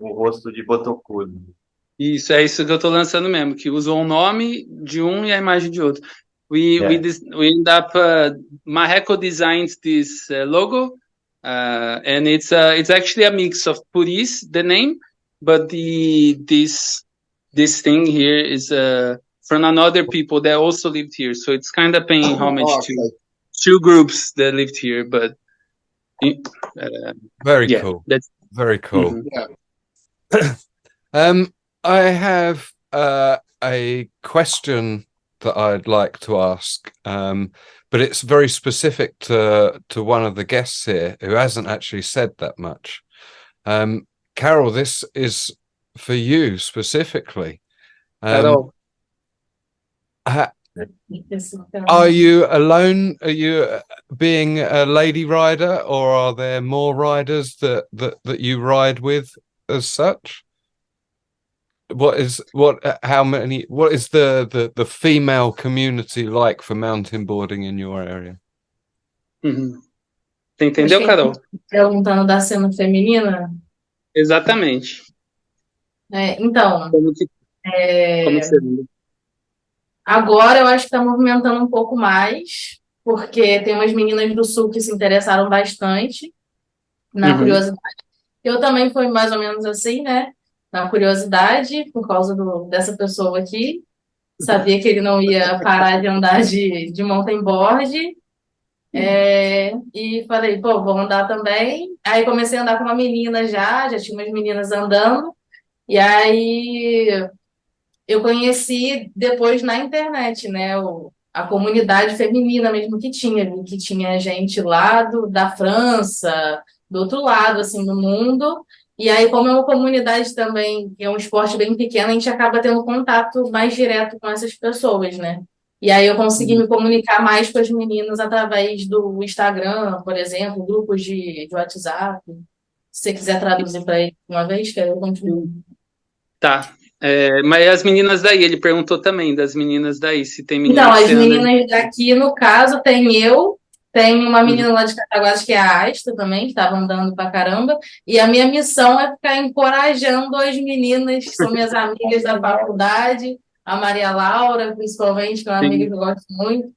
o rosto de Botocudo. Isso, é isso que eu tô lançando mesmo, que usou o nome de um e a imagem de outro. We end up Marreco designed this logo, and it's actually a mix of Puris, the name, but this thing here is from another people that also lived here, so it's kind of paying homage to two groups that lived here. But very cool. That's very cool. I have a question that I'd like to ask, but it's very specific to one of the guests here who hasn't actually said that much. Carol, this is for you specifically. Carol, are you alone? Are you being a lady rider, or are there more riders that you ride with as such? What is the female community like for mountainboarding in your area? Entendeu, Carol? Perguntando da cena feminina. Exatamente. Então, como agora eu acho que está movimentando um pouco mais, porque tem umas meninas do Sul que se interessaram bastante na curiosidade. Eu também fui mais ou menos assim, né? Na curiosidade, por causa dessa pessoa aqui. Sabia que ele não ia parar de andar de mountainboard. E falei, pô, vou andar também. Aí comecei a andar com uma menina já tinha umas meninas andando. E aí eu conheci depois na internet, né? A comunidade feminina mesmo que tinha gente lá da França, do outro lado, assim, do mundo. E aí, como é uma comunidade também, que é um esporte bem pequeno, a gente acaba tendo contato mais direto com essas pessoas, né? E aí eu consegui me comunicar mais com as meninas através do Instagram, por exemplo, grupos de WhatsApp. Se você quiser traduzir para ele uma vez, que aí eu continuo. Tá. Mas as meninas daí, ele perguntou também das meninas daí, se tem meninas Então, que as você anda... meninas daqui, no caso, tem uma menina lá de Cataguases que é a Asta também, que estava andando pra caramba, e a minha missão é ficar encorajando as meninas, que são minhas amigas da faculdade, a Maria Laura, principalmente, que é uma amiga que eu gosto muito,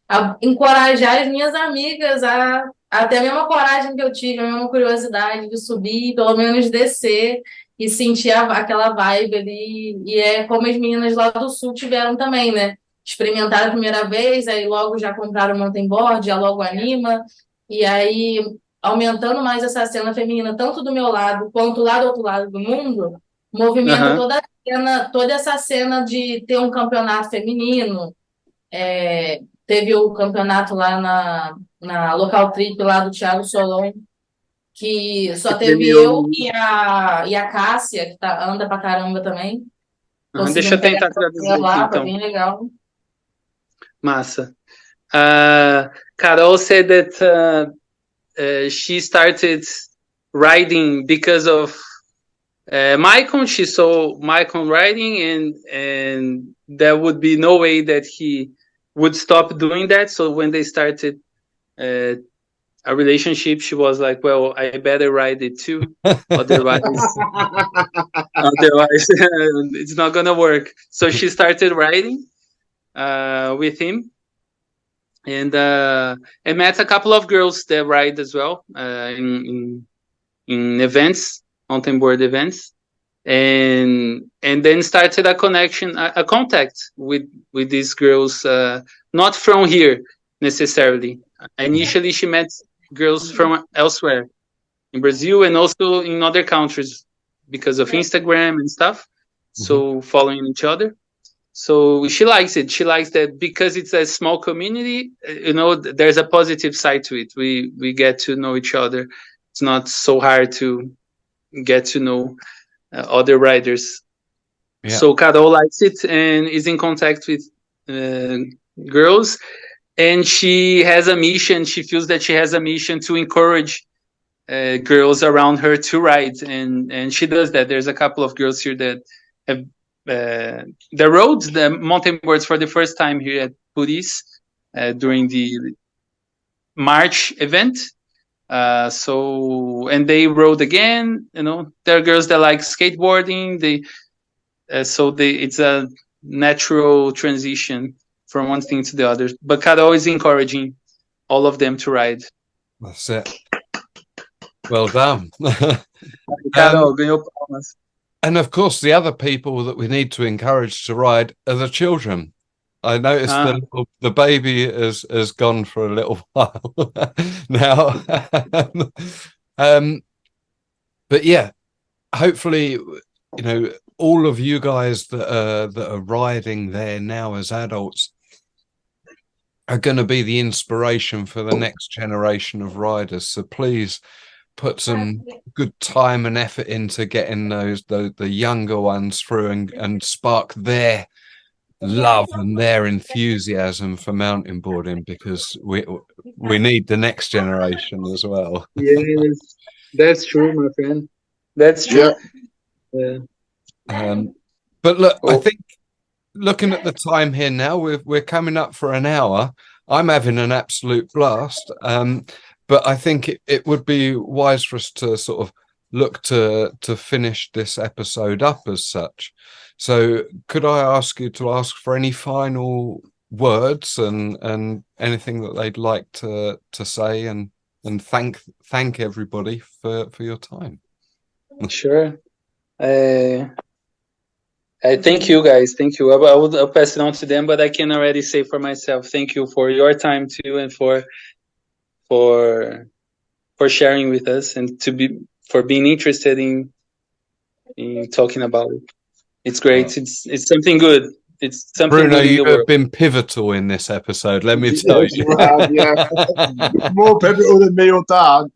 a encorajar as minhas amigas a ter a mesma coragem que eu tive, a mesma curiosidade de subir, pelo menos descer e sentir aquela vibe ali. E é como as meninas lá do sul tiveram também, né? Experimentaram a primeira vez, aí logo já compraram mountainboard, já logo anima. E aí, aumentando mais essa cena feminina, tanto do meu lado quanto lá do outro lado do mundo, movimenta toda essa cena de ter um campeonato feminino. Teve o campeonato lá na Local Trip lá do Thiago Solon, que só teve eu e a Cássia, que anda pra caramba também. Deixa eu tentar traduzir aqui, lá, então. Foi bem legal. Massa. Carol said that she started riding because of Maicon. She saw Maicon riding, and there would be no way that he would stop doing that. So when they started a relationship, she was like, well, I better ride it too. Otherwise it's not gonna work. So she started riding with him, and met a couple of girls that ride as well in events, mountainboard events, and then started a connection, a contact with these girls, not from here necessarily. Initially, she met girls from elsewhere in Brazil and also in other countries because of Instagram and stuff. So following each other. So she likes it. She likes that because it's a small community, there's a positive side to it. We get to know each other. It's not so hard to get to know other riders. Yeah. So Carol likes it and is in contact with girls. And she has a mission. She feels that she has a mission to encourage girls around her to ride. And she does that. There's a couple of girls here that have the mountain boards for the first time here at Puris during the March event. And they rode again. There are girls that like skateboarding. It's a natural transition from one thing to the other. But Carol is encouraging all of them to ride. That's it. Well done. Carol, ganhou palmas. And of course, the other people that we need to encourage to ride are the children. I noticed the baby has gone for a little while now. But yeah, hopefully, all of you guys that are riding there now as adults are going to be the inspiration for the next generation of riders. So please put some good time and effort into getting the younger ones through and spark their love and their enthusiasm for mountain boarding, because we need the next generation as well. Yes, that's true, my friend. That's true. Yeah. But look, I think looking at the time here now, we're coming up for an hour. I'm having an absolute blast. But I think it would be wise for us to sort of look to finish this episode up as such. So could I ask you to ask for any final words and anything that they'd like to say and thank everybody for your time? Sure. I thank you guys. Thank you. I'll pass it on to them, but I can already say for myself, thank you for your time too, and for for sharing with us and for being interested in talking about it. It's great. It's something good. It's something Bruno, good in you the have world. been pivotal in this episode, let me tell Yes, you. you have, yeah. More pivotal than me or Dan.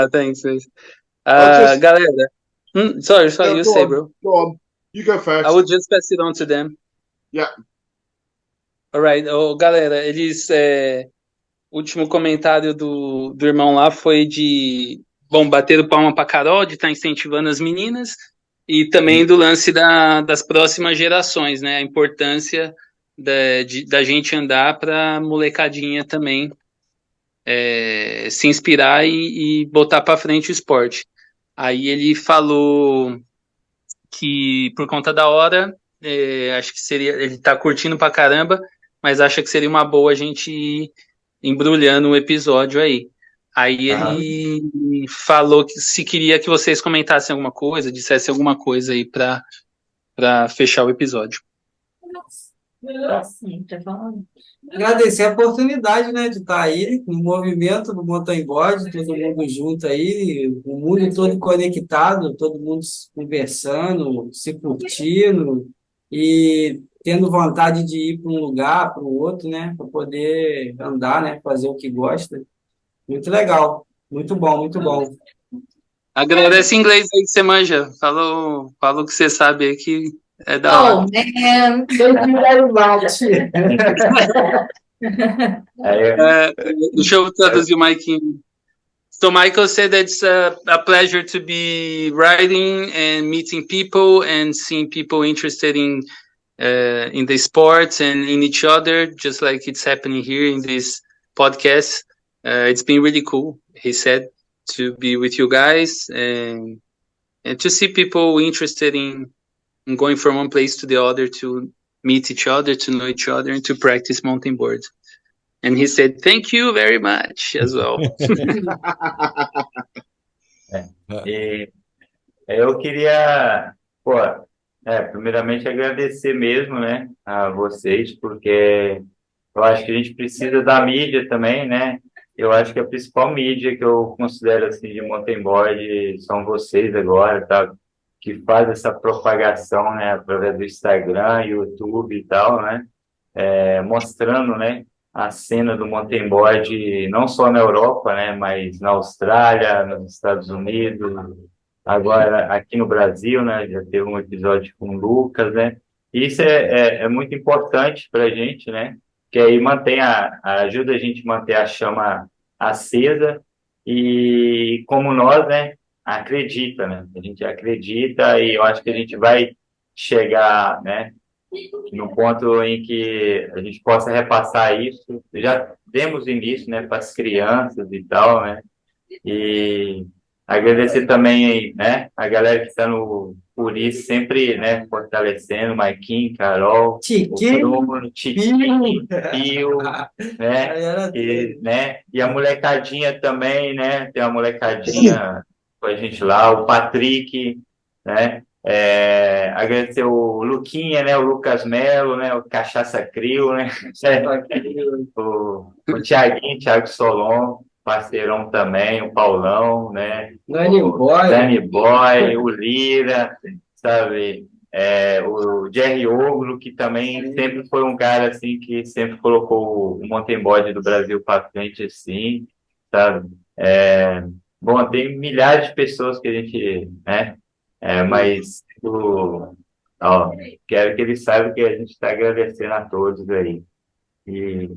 Thanks. Just, Galera. Sorry, no, you go say, on, bro. Go on. You go first. I will just pass it on to them. Yeah. Alright. Galera, o último comentário do irmão lá foi de, bater palma pra Carol, de estar incentivando as meninas, e também do lance das próximas gerações, né? A importância da gente andar pra molecadinha também se inspirar e botar pra frente o esporte. Aí ele falou que por conta da hora, acho que ele tá curtindo pra caramba, mas acha que seria uma boa a gente ir embrulhando o episódio aí. Aí ele falou que se queria que vocês comentassem alguma coisa, dissessem alguma coisa aí pra fechar o episódio. Agradecer a oportunidade, né, de estar aí no movimento do mountainboard, todo mundo junto aí, o mundo todo conectado, todo mundo conversando, se curtindo e tendo vontade de ir para um lugar, para o outro, né, para poder andar, né, fazer o que gosta. Muito legal, muito bom, muito bom. Agradece em inglês aí que você manja. Falou o que você sabe aí que é da hora. Oh, man. Thank you very much. Deixa eu traduzir o Maikinho. So Michael said that it's a pleasure to be riding and meeting people and seeing people interested in the sports and in each other, just like it's happening here in this podcast. It's been really cool, he said, to be with you guys and to see people interested in going from one place to the other to meet each other, to know each other, and to practice mountain board. And he said, thank you very much as well. E eu queria, primeiramente agradecer mesmo, né, a vocês, porque eu acho que a gente precisa da mídia também, né? Eu acho que a principal mídia que eu considero assim de mountain board são vocês agora, tá? Que faz essa propagação, né, através do Instagram, YouTube e tal, né? Mostrando, né, a cena do mountain board não só na Europa, né, mas na Austrália, nos Estados Unidos, agora aqui no Brasil, né? Já teve um episódio com o Lucas, né? Isso é muito importante para a gente, né? Que aí ajuda a gente a manter a chama acesa e como nós, né, acredita, né? A gente acredita e eu acho que a gente vai chegar, né, no ponto em que a gente possa repassar isso. Já demos início, né, para as crianças e tal, né? E agradecer também, né, a galera que está no Puris, sempre, né, fortalecendo, Maiquinho, Carol, o Bruno, Tiquinho, Pio, né, e a molecadinha também, né, tem uma molecadinha com a gente lá, o Patrick, né, agradecer o Luquinha, né, o Lucas Melo, né, o Cachaça Crio, né, o Thiago Solon, parceirão também, o Paulão, né? Danny Boy, o Lira, sabe? O Jerry Ogro, que também sempre foi um cara assim que sempre colocou o mountainboard do Brasil para frente, assim, sabe? Bom, tem milhares de pessoas que a gente, né? Mas quero que eles saibam que a gente está agradecendo a todos aí. E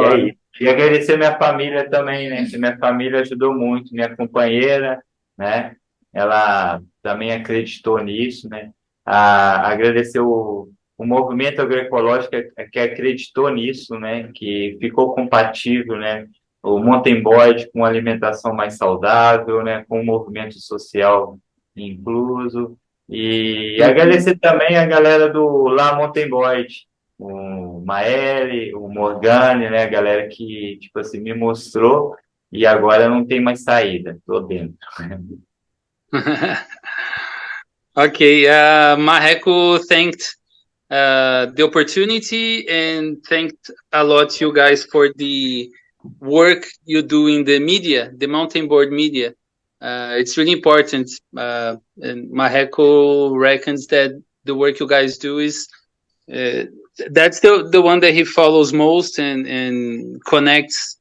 aí, e agradecer minha família também, né? Que minha família ajudou muito, minha companheira, né? Ela também acreditou nisso, né? Agradecer o movimento agroecológico que acreditou nisso, né? Que ficou compatível, né? O mountain board com alimentação mais saudável, né? Com o movimento social incluso. E agradecer também a galera do La Mountain Board, o Maeli, o Morgane, né, a galera que, tipo assim, me mostrou e agora não tem mais saída, tô dentro. Okay, Marreco thanked the opportunity and thanked a lot you guys for the work you do in the media, the mountainboard media. It's really important. And Marreco reckons that the work you guys do is that's the one that he follows most and connects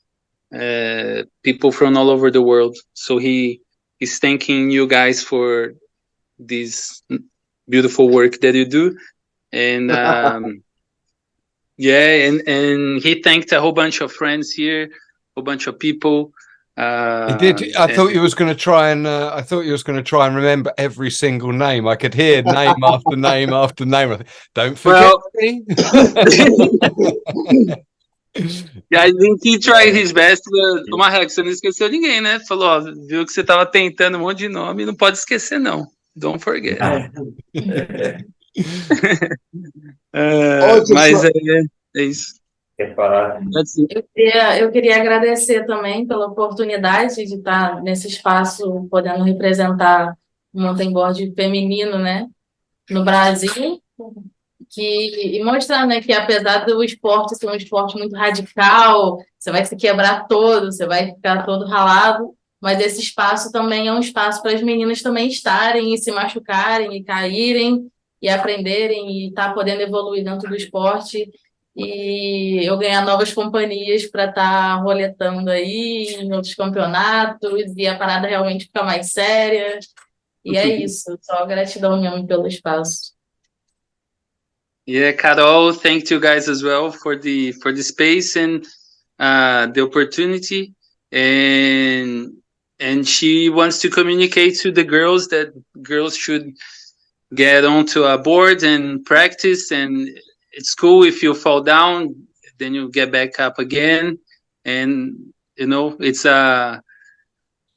people from all over the world. So he's thanking you guys for this beautiful work that you do. And yeah, and he thanked a whole bunch of friends here, a whole bunch of people. He did. I thought he was going to try and. I thought he was going to try and remember every single name. I could hear name after name after name. Don't forget me. Yeah, I think he tried his best. O Marreco, você não esqueceu ninguém, né? Falou, ó, viu que você tava tentando um monte de nome, não pode esquecer, não. Don't forget. Mas é isso. Eu queria agradecer também pela oportunidade de estar nesse espaço, podendo representar o mountainboard feminino, né, no Brasil, e mostrar, né, que apesar do esporte ser um esporte muito radical, você vai se quebrar todo, você vai ficar todo ralado, mas esse espaço também é um espaço para as meninas também estarem e se machucarem e caírem e aprenderem e estar podendo evoluir dentro do esporte. E eu ganhar novas companhias para estar roletando aí em outros campeonatos e a parada realmente ficar mais séria. E é isso, só gratidão mesmo pelo espaço. Yeah, Carol, thank you guys as well for the space and the opportunity, and she wants to communicate to the girls that girls should get onto a board and practice, and it's cool if you fall down, then you get back up again. And, you know, it's a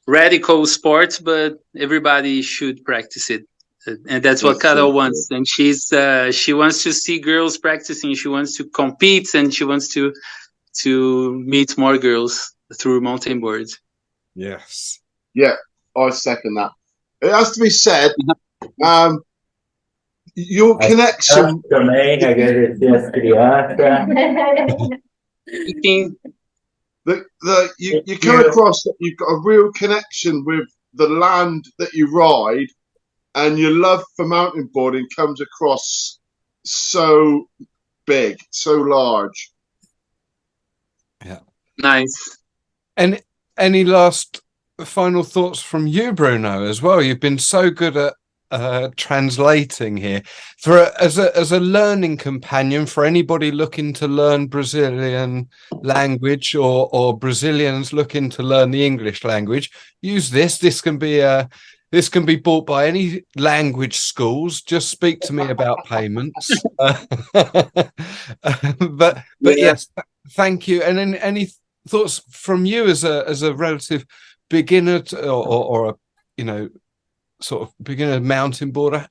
radical sport, but everybody should practice it. And that's what Carol wants. And she wants to see girls practicing. She wants to compete, and she wants to meet more girls through mountain boards. Yes. Yeah, I second that. It has to be said, your connection. Também agradecer as crianças. You come across that you've got a real connection with the land that you ride, and your love for mountain boarding comes across so big, so large. Yeah. Nice. And any last final thoughts from you, Bruno, as well? You've been so good at translating here as a learning companion for anybody looking to learn Brazilian language or Brazilians looking to learn the English language. Use this can be bought by any language schools. Just speak to me about payments. But yes, thank you. And then any thoughts from you as a relative beginner or a, you know, sort of beginner mountain boarder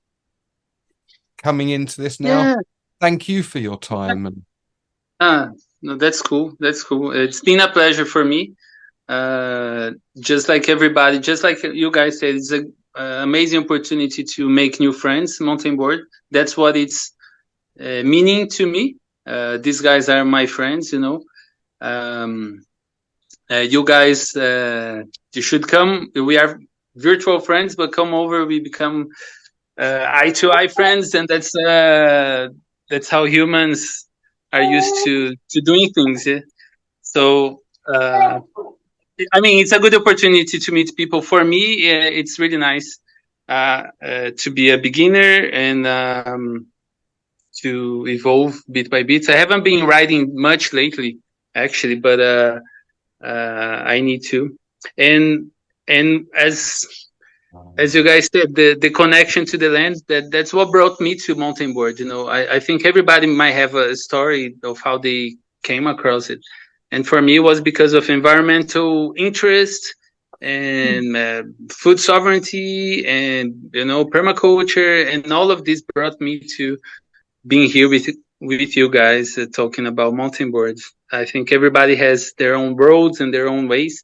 coming into this now? Yeah. Thank you for your time. No, that's cool. It's been a pleasure for me. Just like everybody, just like you guys said, it's an amazing opportunity to make new friends, mountain board. That's what it's meaning to me. These guys are my friends, you know. You guys, you should come. We are virtual friends, but come over, we become eye-to-eye friends, and that's how humans are used to doing things. Yeah? So I mean, it's a good opportunity to meet people. For me, it's really nice to be a beginner and to evolve bit by bit. I haven't been riding much lately, actually, but I need to. And as you guys said, the connection to the land, that's what brought me to mountain board. You know, I think everybody might have a story of how they came across it. And for me, it was because of environmental interest and food sovereignty and, you know, permaculture, and all of this brought me to being here with you guys talking about mountain boards. I think everybody has their own roads and their own ways,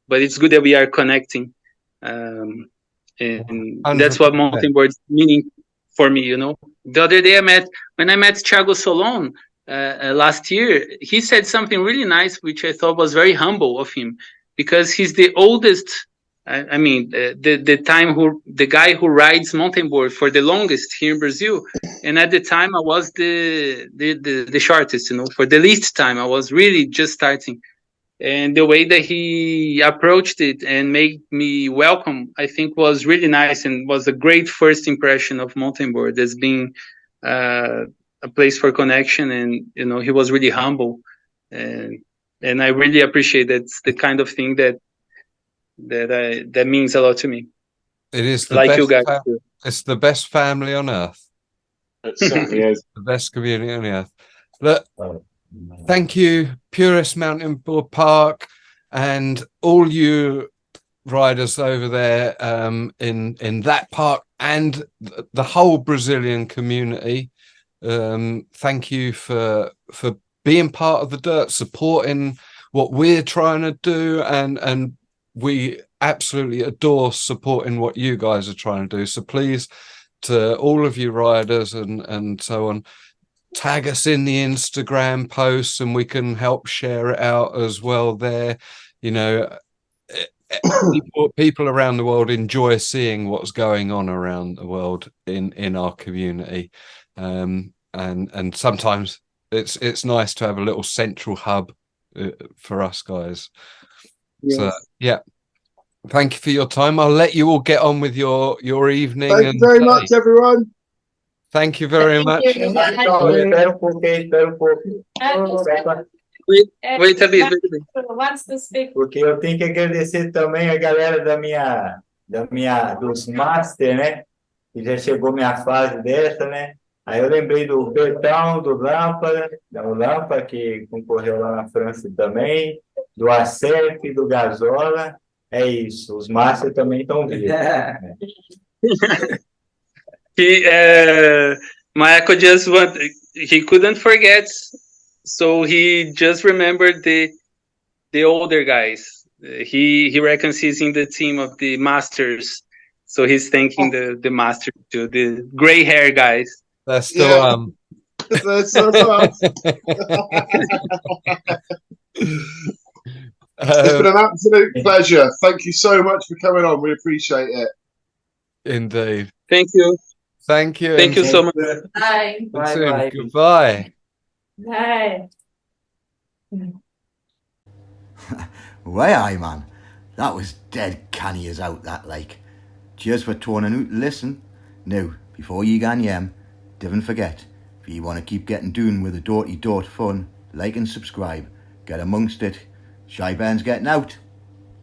but it's good that we are connecting. And that's what mountain boards meaning for me, you know. The other day when I met Thiago Solon, last year, he said something really nice, which I thought was very humble of him, because he's the oldest. I mean, the guy who rides mountain board for the longest here in Brazil, and at the time I was the shortest, for the least time I was really just starting, and the way that he approached it and made me welcome, I think was really nice, and was a great first impression of mountain board as being a place for connection, and he was really humble, and I really appreciate that's the kind of thing that means a lot to me. It is the like best you guys. It's the best family on earth. It certainly is. The best community on earth. Look, thank you, Puris Mountainboard Park, and all you riders over there in that park, and the whole Brazilian community. Thank you for being part of the Dirt, supporting what we're trying to do, and we absolutely adore supporting what you guys are trying to do. So please, to all of you riders and so on, tag us in the Instagram posts and we can help share it out as well there. People around the world enjoy seeing what's going on around the world in our community, and sometimes it's nice to have a little central hub for us guys. Yes. So yeah, thank you for your time. I'll let you all get on with your evening. Thank you very much, everyone. Thank you very much. Wait a bit. Porque eu tenho que agradecer também a galera dos Master, né? Que já chegou minha fase dessa, né? Aí eu lembrei do Bertão, do Lampa, que concorreu lá na França também, do Acef, do Gazola. É isso, os Master também estão vivos. Marreco just he couldn't forget, so he just remembered the older guys. He reckons he's in the team of the Masters, so he's thanking the Masters too, the gray hair guys. That's still That's so us. It's been an absolute pleasure. Thank you so much for coming on. We appreciate it. Indeed. Thank you. Thank you. Thank you so much. Bye. Bye. Goodbye. Bye. Well, aye, man. That was dead canny as out that like. Cheers for tuning out to listen. Now, before you go yem, don't forget, if you want to keep getting doing with the Dirty Dirt fun, like and subscribe. Get amongst it. Shy Ben's getting out.